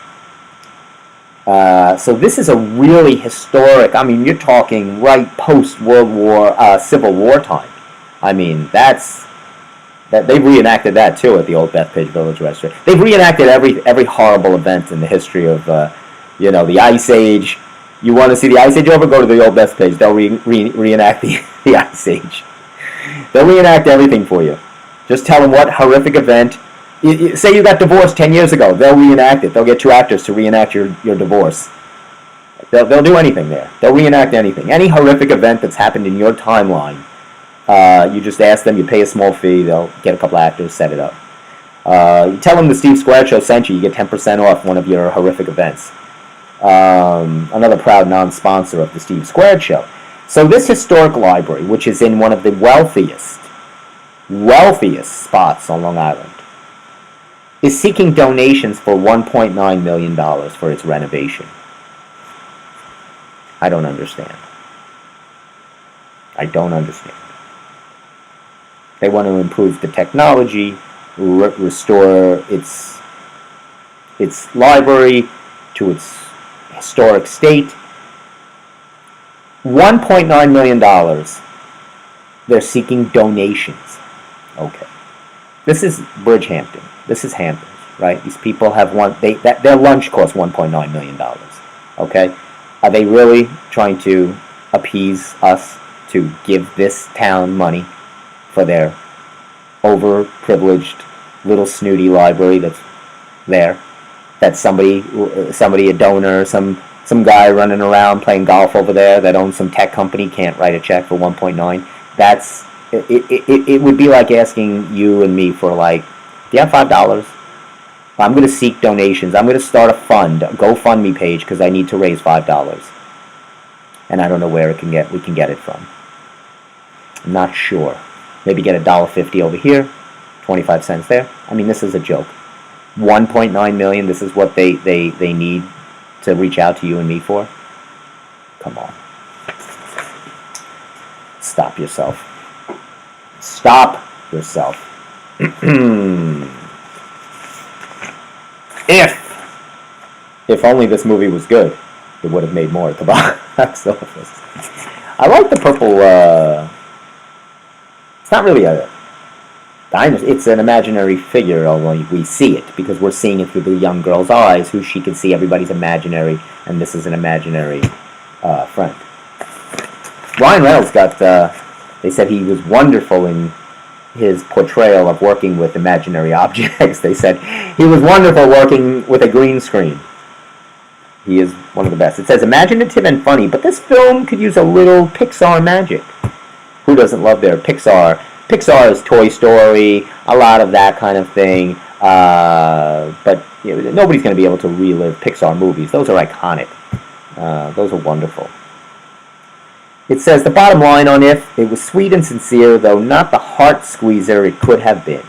So this is a really historic, I mean, you're talking right post-World War, Civil War time. I mean, they've reenacted that too at the old Bethpage Village Restaurant. They've reenacted every horrible event in the history of, the Ice Age. You want to see the Ice Age over? Go to the old Bethpage. They'll reenact the Ice Age. They'll reenact everything for you. Just tell them what horrific event. Say you got divorced 10 years ago. They'll reenact it. They'll get 2 actors to reenact your divorce. They'll do anything there. They'll reenact anything. Any horrific event that's happened in your timeline. You just ask them, you pay a small fee, they'll get a couple actors, set it up. You tell them the Steve Square Show sent you, you get 10% off one of your horrific events. Another proud non-sponsor of the Steve Square Show. So this historic library, which is in one of the wealthiest spots on Long Island, is seeking donations for $1.9 million for its renovation. I don't understand. They want to improve the technology, restore its library to its historic state. $1.9 million. They're seeking donations. Okay. This is Bridgehampton. This is Hamptons, right? These people have their lunch costs $1.9 million. Okay? Are they really trying to appease us to give this town money for their overprivileged little snooty library that's there? That somebody, a donor, some guy running around playing golf over there that owns some tech company can't write a check for 1.9. That's it would be like asking you and me for, like, do you have $5? I'm going to seek donations. I'm going to start a fund, a GoFundMe page, because I need to raise $5, and I don't know where we can get it from. I'm not sure. Maybe get $1.50 over here, 25 cents there. I mean, this is a joke. 1.9 million. This is what they need to reach out to you and me for. Come on. Stop yourself. Stop yourself. If only this movie was good, it would have made more at the box office. I like the purple. It's not really a dinosaur. It's an imaginary figure, although we see it because we're seeing it through the young girl's eyes, who she can see everybody's imaginary, and this is an imaginary friend. Ryan Reynolds got. They said he was wonderful in his portrayal of working with imaginary objects. They said he was wonderful working with a green screen. He is one of the best. It says imaginative and funny, but this film could use a little Pixar magic. Who doesn't love their Pixar? Pixar is Toy Story, a lot of that kind of thing. But nobody's going to be able to relive Pixar movies. Those are iconic. Those are wonderful. It says the bottom line on If, it was sweet and sincere, though not the heart squeezer it could have been.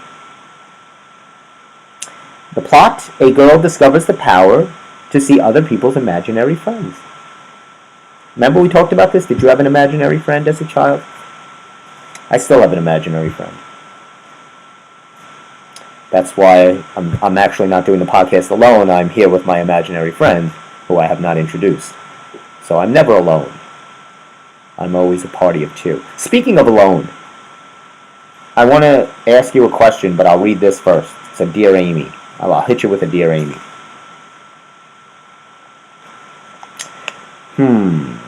The plot, a girl discovers the power to see other people's imaginary friends. Remember we talked about this? Did you have an imaginary friend as a child? I still have an imaginary friend. That's why I'm actually not doing the podcast alone. I'm here with my imaginary friend, who I have not introduced. So I'm never alone. I'm always a party of two. Speaking of alone, I want to ask you a question, but I'll read this first. It's a Dear Amy. I'll hit you with a Dear Amy.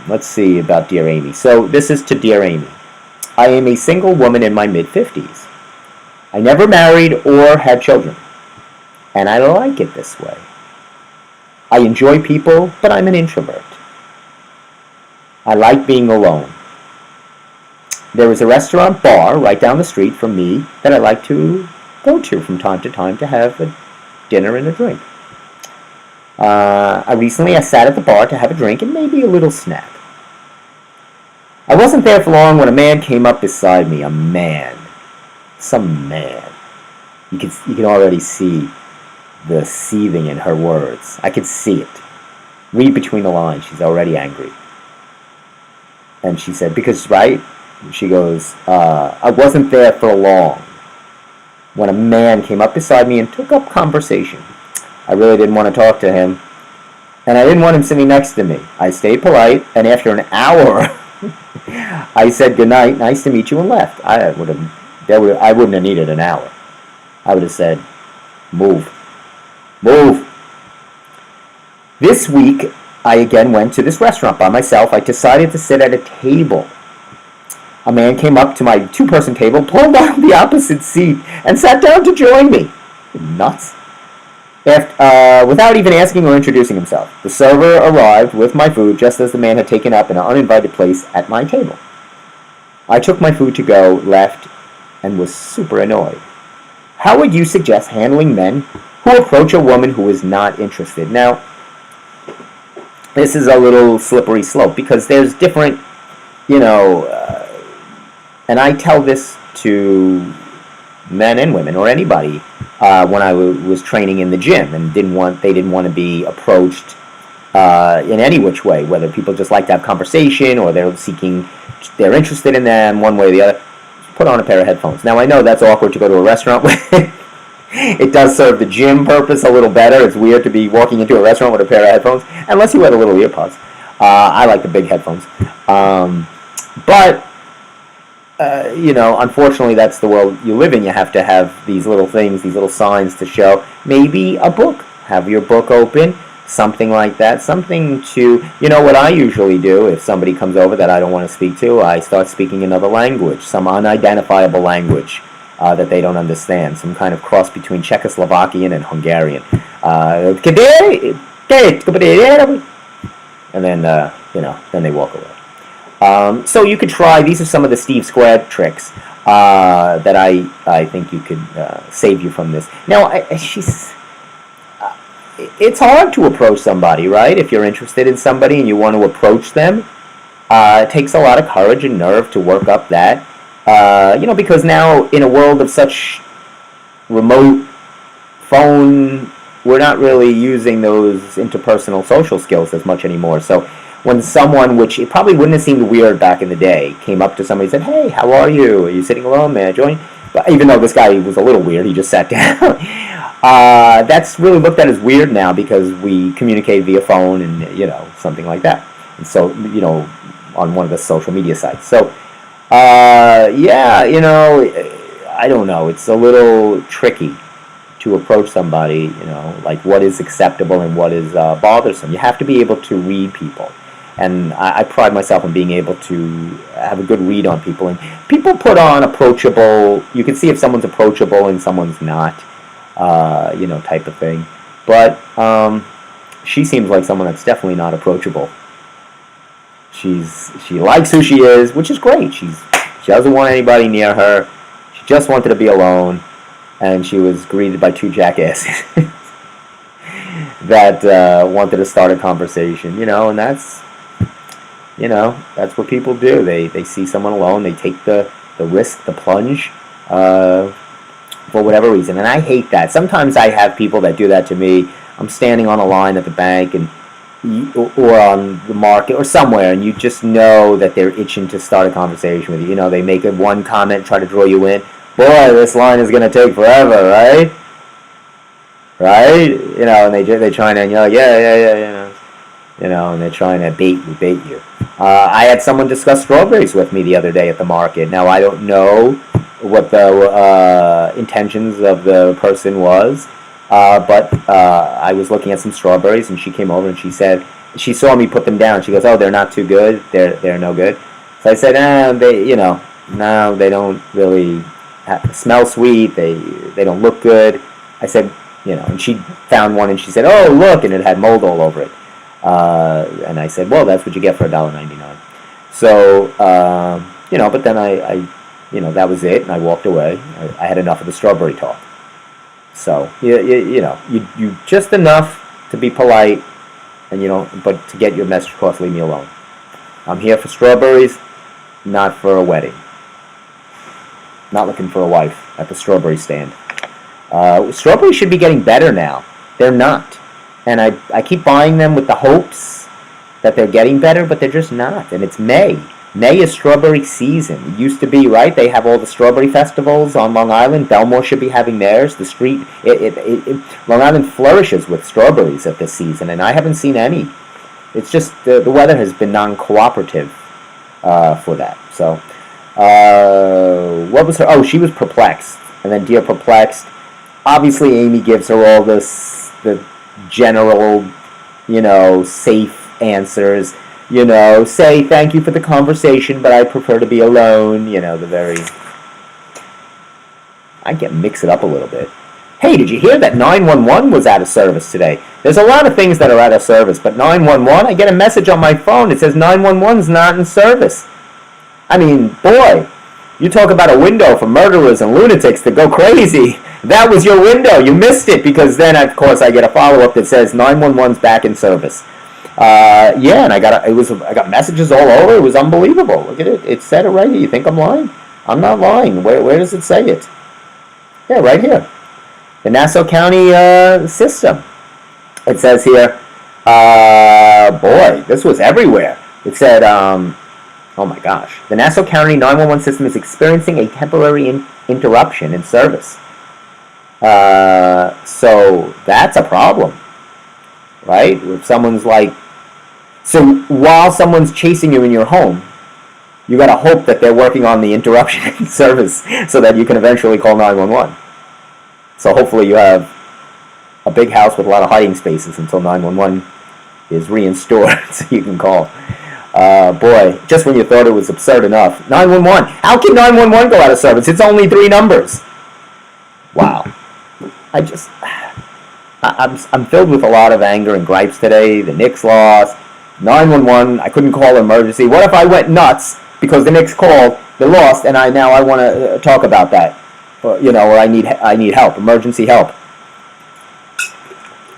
Let's see about Dear Amy. So this is to Dear Amy. I am a single woman in my mid-50s. I never married or had children, and I like it this way. I enjoy people, but I'm an introvert. I like being alone. There is a restaurant bar right down the street from me that I like to go to from time to time to have a dinner and a drink. I sat at the bar to have a drink and maybe a little snack. I wasn't there for long when a man came up beside me. A man. Some man. You can already see the seething in her words. I could see it. Read between the lines. She's already angry. And she said, because, right? She goes, I wasn't there for long when a man came up beside me and took up conversation. I really didn't want to talk to him, and I didn't want him sitting next to me. I stayed polite, and after an hour, I said goodnight, nice to meet you, and left. I wouldn't have needed an hour. I would have said, move. This week, I again went to this restaurant by myself. I decided to sit at a table. A man came up to my two-person table, pulled down the opposite seat, and sat down to join me. Nuts. Without even asking or introducing himself. The server arrived with my food just as the man had taken up an uninvited place at my table. I took my food to go, left, and was super annoyed. How would you suggest handling men who approach a woman who is not interested? Now, this is a little slippery slope because there's different, and I tell this to men and women or anybody when I was training in the gym and they didn't want to be approached in any which way, whether people just like to have conversation or they're interested in them one way or the other. Put on a pair of headphones. Now I know that's awkward to go to a restaurant with. It does serve the gym purpose a little better. It's weird to be walking into a restaurant with a pair of headphones, unless you wear the little earpods. I like the big headphones. But unfortunately, that's the world you live in. You have to have these little things, these little signs to show. Maybe a book. Have your book open. Something like that. Something to, what I usually do if somebody comes over that I don't want to speak to, I start speaking another language, some unidentifiable language that they don't understand, some kind of cross between Czechoslovakian and Hungarian. And then, then they walk away. So you could try, these are some of the Steve Square tricks that I think you could save you from this. Now, it's hard to approach somebody, right? If you're interested in somebody and you want to approach them, it takes a lot of courage and nerve to work up that. Because now in a world of such remote phone, we're not really using those interpersonal social skills as much anymore. So when someone, which it probably wouldn't have seemed weird back in the day, came up to somebody and said, hey, how are you? Are you sitting alone? May I join? But even though this guy was a little weird, he just sat down. That's really looked at as weird now because we communicate via phone and, something like that. And so, on one of the social media sites. So, I don't know. It's a little tricky to approach somebody, like what is acceptable and what is bothersome. You have to be able to read people. And I pride myself on being able to have a good read on people. And people put on approachable, you can see if someone's approachable and someone's not, type of thing. But she seems like someone that's definitely not approachable. She likes who she is, which is great. She doesn't want anybody near her. She just wanted to be alone. And she was greeted by two jackasses that wanted to start a conversation, and that's what people do. They see someone alone, they take the risk, the plunge, for whatever reason. And I hate that. Sometimes I have people that do that to me. I'm standing on a line at the bank or on the market or somewhere, and you just know that they're itching to start a conversation with you. They make one comment, try to draw you in. Boy, this line is going to take forever, right? Right? And they try and you're like, yeah. and they're trying to bait you. I had someone discuss strawberries with me the other day at the market. Now, I don't know what the intentions of the person was, but I was looking at some strawberries, and she came over and she said, she saw me put them down. She goes, "Oh, they're not too good. They're no good." So I said, no, they don't really smell sweet. They don't look good. I said, and she found one and she said, "Oh, look," and it had mold all over it. And I said, "Well, that's what you get for $1.99." So, but then I that was it, and I walked away. I had enough of the strawberry talk. So, you just enough to be polite, and but to get your message across, leave me alone. I'm here for strawberries, not for a wedding. Not looking for a wife at the strawberry stand. Strawberries should be getting better now. They're not. And I keep buying them with the hopes that they're getting better, but they're just not. And it's May. May is strawberry season. It used to be, right? They have all the strawberry festivals on Long Island. Belmore should be having theirs. The street, Long Island flourishes with strawberries at this season, and I haven't seen any. It's just the weather has been non-cooperative for that. So, what was her? Oh, she was perplexed. And then, dear perplexed, obviously Amy gives her all the general, safe answers. Say thank you for the conversation, but I prefer to be alone. I get mixed up a little bit. Hey, did you hear that 911 was out of service today? There's a lot of things that are out of service, but 911, I get a message on my phone. It says 911's not in service. I mean, boy, you talk about a window for murderers and lunatics to go crazy. That was your window. You missed it, because then, of course, I get a follow-up that says 911's back in service. And I got messages all over. It was unbelievable. Look at it. It said it right here. You think I'm lying? I'm not lying. Where does it say it? Yeah, right here. The Nassau County system. It says here, boy, this was everywhere. It said, oh my gosh, the Nassau County 911 system is experiencing a temporary interruption in service. So that's a problem, right? If someone's so while someone's chasing you in your home, you got to hope that they're working on the interruption in service so that you can eventually call 911. So hopefully you have a big house with a lot of hiding spaces until 911 is reinstored so you can call. Boy, just when you thought it was absurd enough. 911. How can 911 go out of service? It's only 3 numbers. Wow. I'm filled with a lot of anger and gripes today. The Knicks lost. 911. I couldn't call an emergency. What if I went nuts because the Knicks called, they lost, and I want to talk about that, or I need help, emergency help.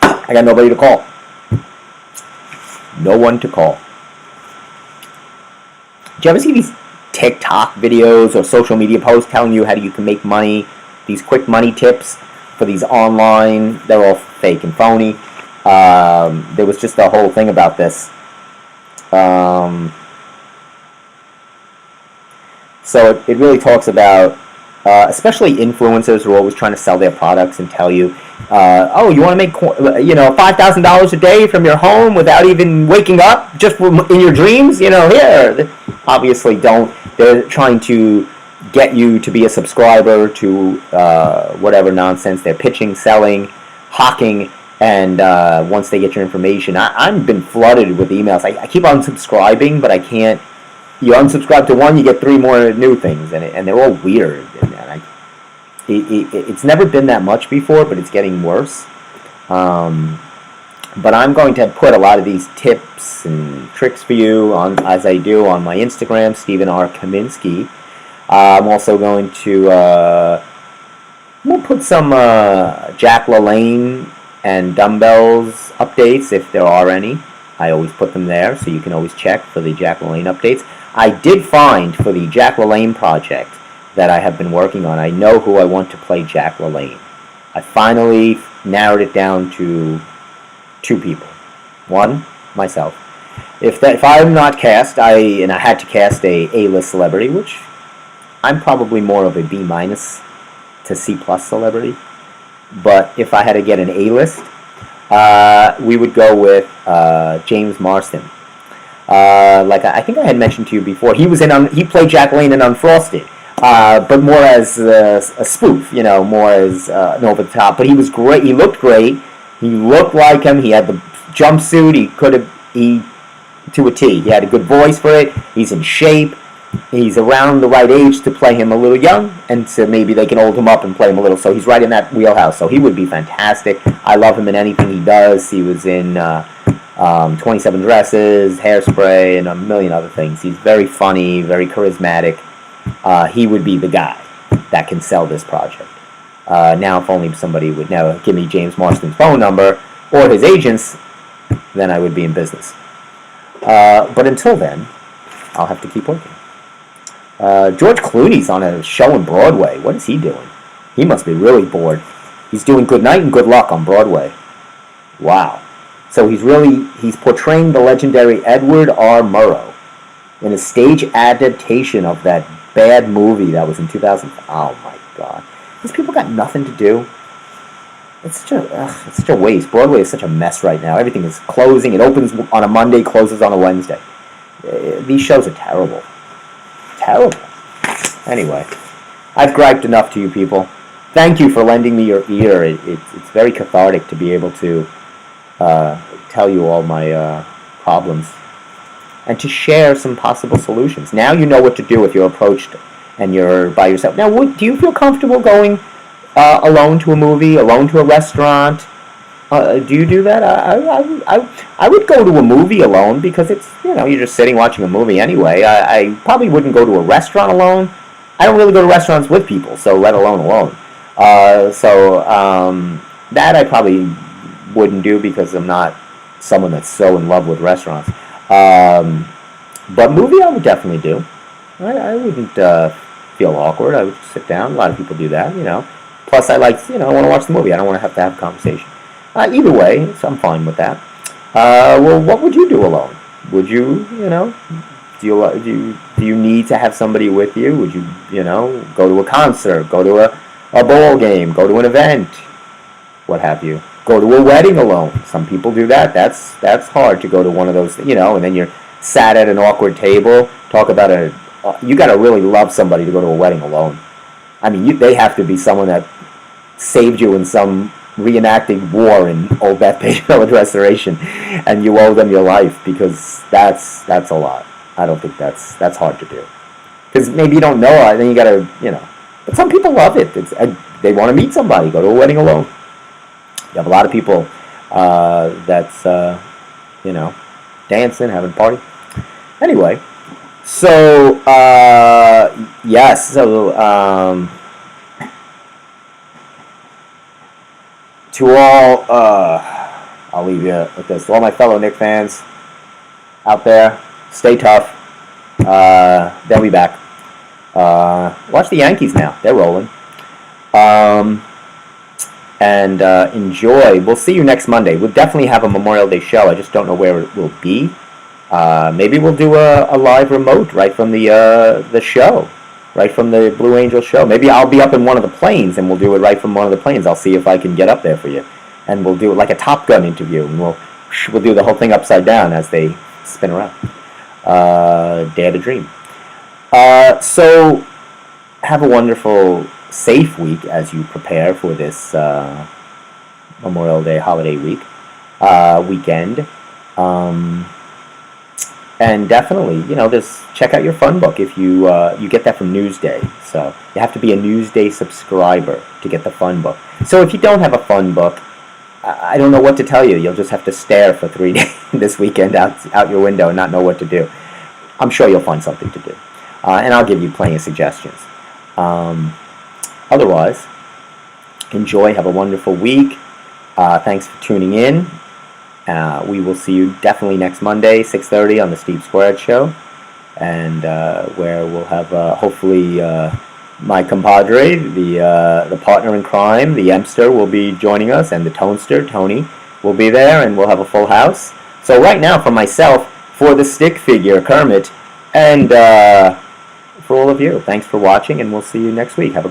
I got nobody to call. No one to call. Do you ever see these TikTok videos or social media posts telling you how you can make money? These quick money tips for these online, they're all fake and phony. There was just a whole thing about this. So it really talks about, especially influencers who are always trying to sell their products and tell you, oh, you want to make $5,000 a day from your home without even waking up, just in your dreams? Here. Obviously don't. They're trying to get you to be a subscriber to whatever nonsense they're pitching, selling, hawking, and once they get your information, I've been flooded with emails. I keep unsubscribing, but I can't. You unsubscribe to one, you get 3 more new things, and they're all weird. And it's never been that much before, but it's getting worse. But I'm going to put a lot of these tips and tricks for you as I do on my Instagram, Stephen R. Kaminsky. I'm also going to we'll put some Jack LaLanne and dumbbells updates if there are any. I always put them there, so you can always check for the Jack LaLanne updates. I did find for the Jack LaLanne project that I have been working on, I know who I want to play Jack LaLanne. I finally narrowed it down to 2 people. 1, myself. If I'm not cast, I had to cast a A-list celebrity, which I'm probably more of a B- to C+ celebrity. But if I had to get an A-list, we would go with James Marsden. Like I think I had mentioned to you before, he played Jack Lane in Unfrosted, but more as a spoof, more as an over the top. But he was great. He looked great. He looked like him. He had the jumpsuit. He to a T. He had a good voice for it. He's in shape. He's around the right age to play him a little young, and so maybe they can old him up and play him a little. So he's right in that wheelhouse. So he would be fantastic. I love him in anything he does. He was in 27 Dresses, Hairspray, and a million other things. He's very funny, very charismatic. He would be the guy that can sell this project. Now, if only somebody would now give me James Marsden's phone number or his agent's, then I would be in business. But until then, I'll have to keep working. George Clooney's on a show on Broadway. What is he doing? He must be really bored. He's doing Good Night and Good Luck on Broadway. Wow. So he's portraying the legendary Edward R. Murrow in a stage adaptation of that bad movie that was in 2000. Oh my God. These people got nothing to do. It's such a waste. Broadway is such a mess right now. Everything is closing. It opens on a Monday, closes on a Wednesday. These shows are terrible. Terrible. Anyway, I've griped enough to you people. Thank you for lending me your ear. It's very cathartic to be able to tell you all my problems and to share some possible solutions. Now you know what to do if you're approached and you're by yourself. Now, do you feel comfortable going alone to a movie, alone to a restaurant? Do you do that? I would go to a movie alone because it's, you're just sitting watching a movie anyway. I probably wouldn't go to a restaurant alone. I don't really go to restaurants with people, so let alone alone. That I probably wouldn't do because I'm not someone that's so in love with restaurants. But movie I would definitely do. I wouldn't feel awkward. I would just sit down. A lot of people do that, Plus, I want to watch the movie. I don't want to have a conversation. Either way, so I'm fine with that. Well, what would you do alone? Would you, do you need to have somebody with you? Would you, go to a concert, go to a ball game, go to an event, what have you? Go to a wedding alone. Some people do that. That's hard to go to one of those, and then you're sat at an awkward table. Talk about you got to really love somebody to go to a wedding alone. I mean, they have to be someone that saved you in some reenacting war in Old Bethpage Village Restoration, and you owe them your life, because that's a lot. I don't think that's hard to do, because maybe you don't know, and then you gotta, but some people love it. They want to meet somebody, go to a wedding alone. You have a lot of people that's dancing, having a party. Anyway, so yes, so to all, I'll leave you with this. To all my fellow Knick fans out there, stay tough. They'll be back. Watch the Yankees now. They're rolling. And enjoy. We'll see you next Monday. We'll definitely have a Memorial Day show. I just don't know where it will be. Maybe we'll do a live remote right from the show. Right from the Blue Angel show. Maybe I'll be up in one of the planes and we'll do it right from one of the planes. I'll see if I can get up there for you. And we'll do it like a Top Gun interview. And we'll do the whole thing upside down as they spin around. Dare to dream. So have a wonderful, safe week as you prepare for this Memorial Day holiday weekend. And definitely, just check out your fun book if you get that from Newsday. So you have to be a Newsday subscriber to get the fun book. So if you don't have a fun book, I don't know what to tell you. You'll just have to stare for 3 days this weekend out your window and not know what to do. I'm sure you'll find something to do. And I'll give you plenty of suggestions. Otherwise, enjoy. Have a wonderful week. Thanks for tuning in. We will see you definitely next Monday, 6:30 on the Steve Squared Show, and where we'll have hopefully my compadre, the partner in crime, the Emster, will be joining us, and the Tonester, Tony, will be there, and we'll have a full house. So right now, for myself, for the stick figure, Kermit, and for all of you, thanks for watching, and we'll see you next week. Have a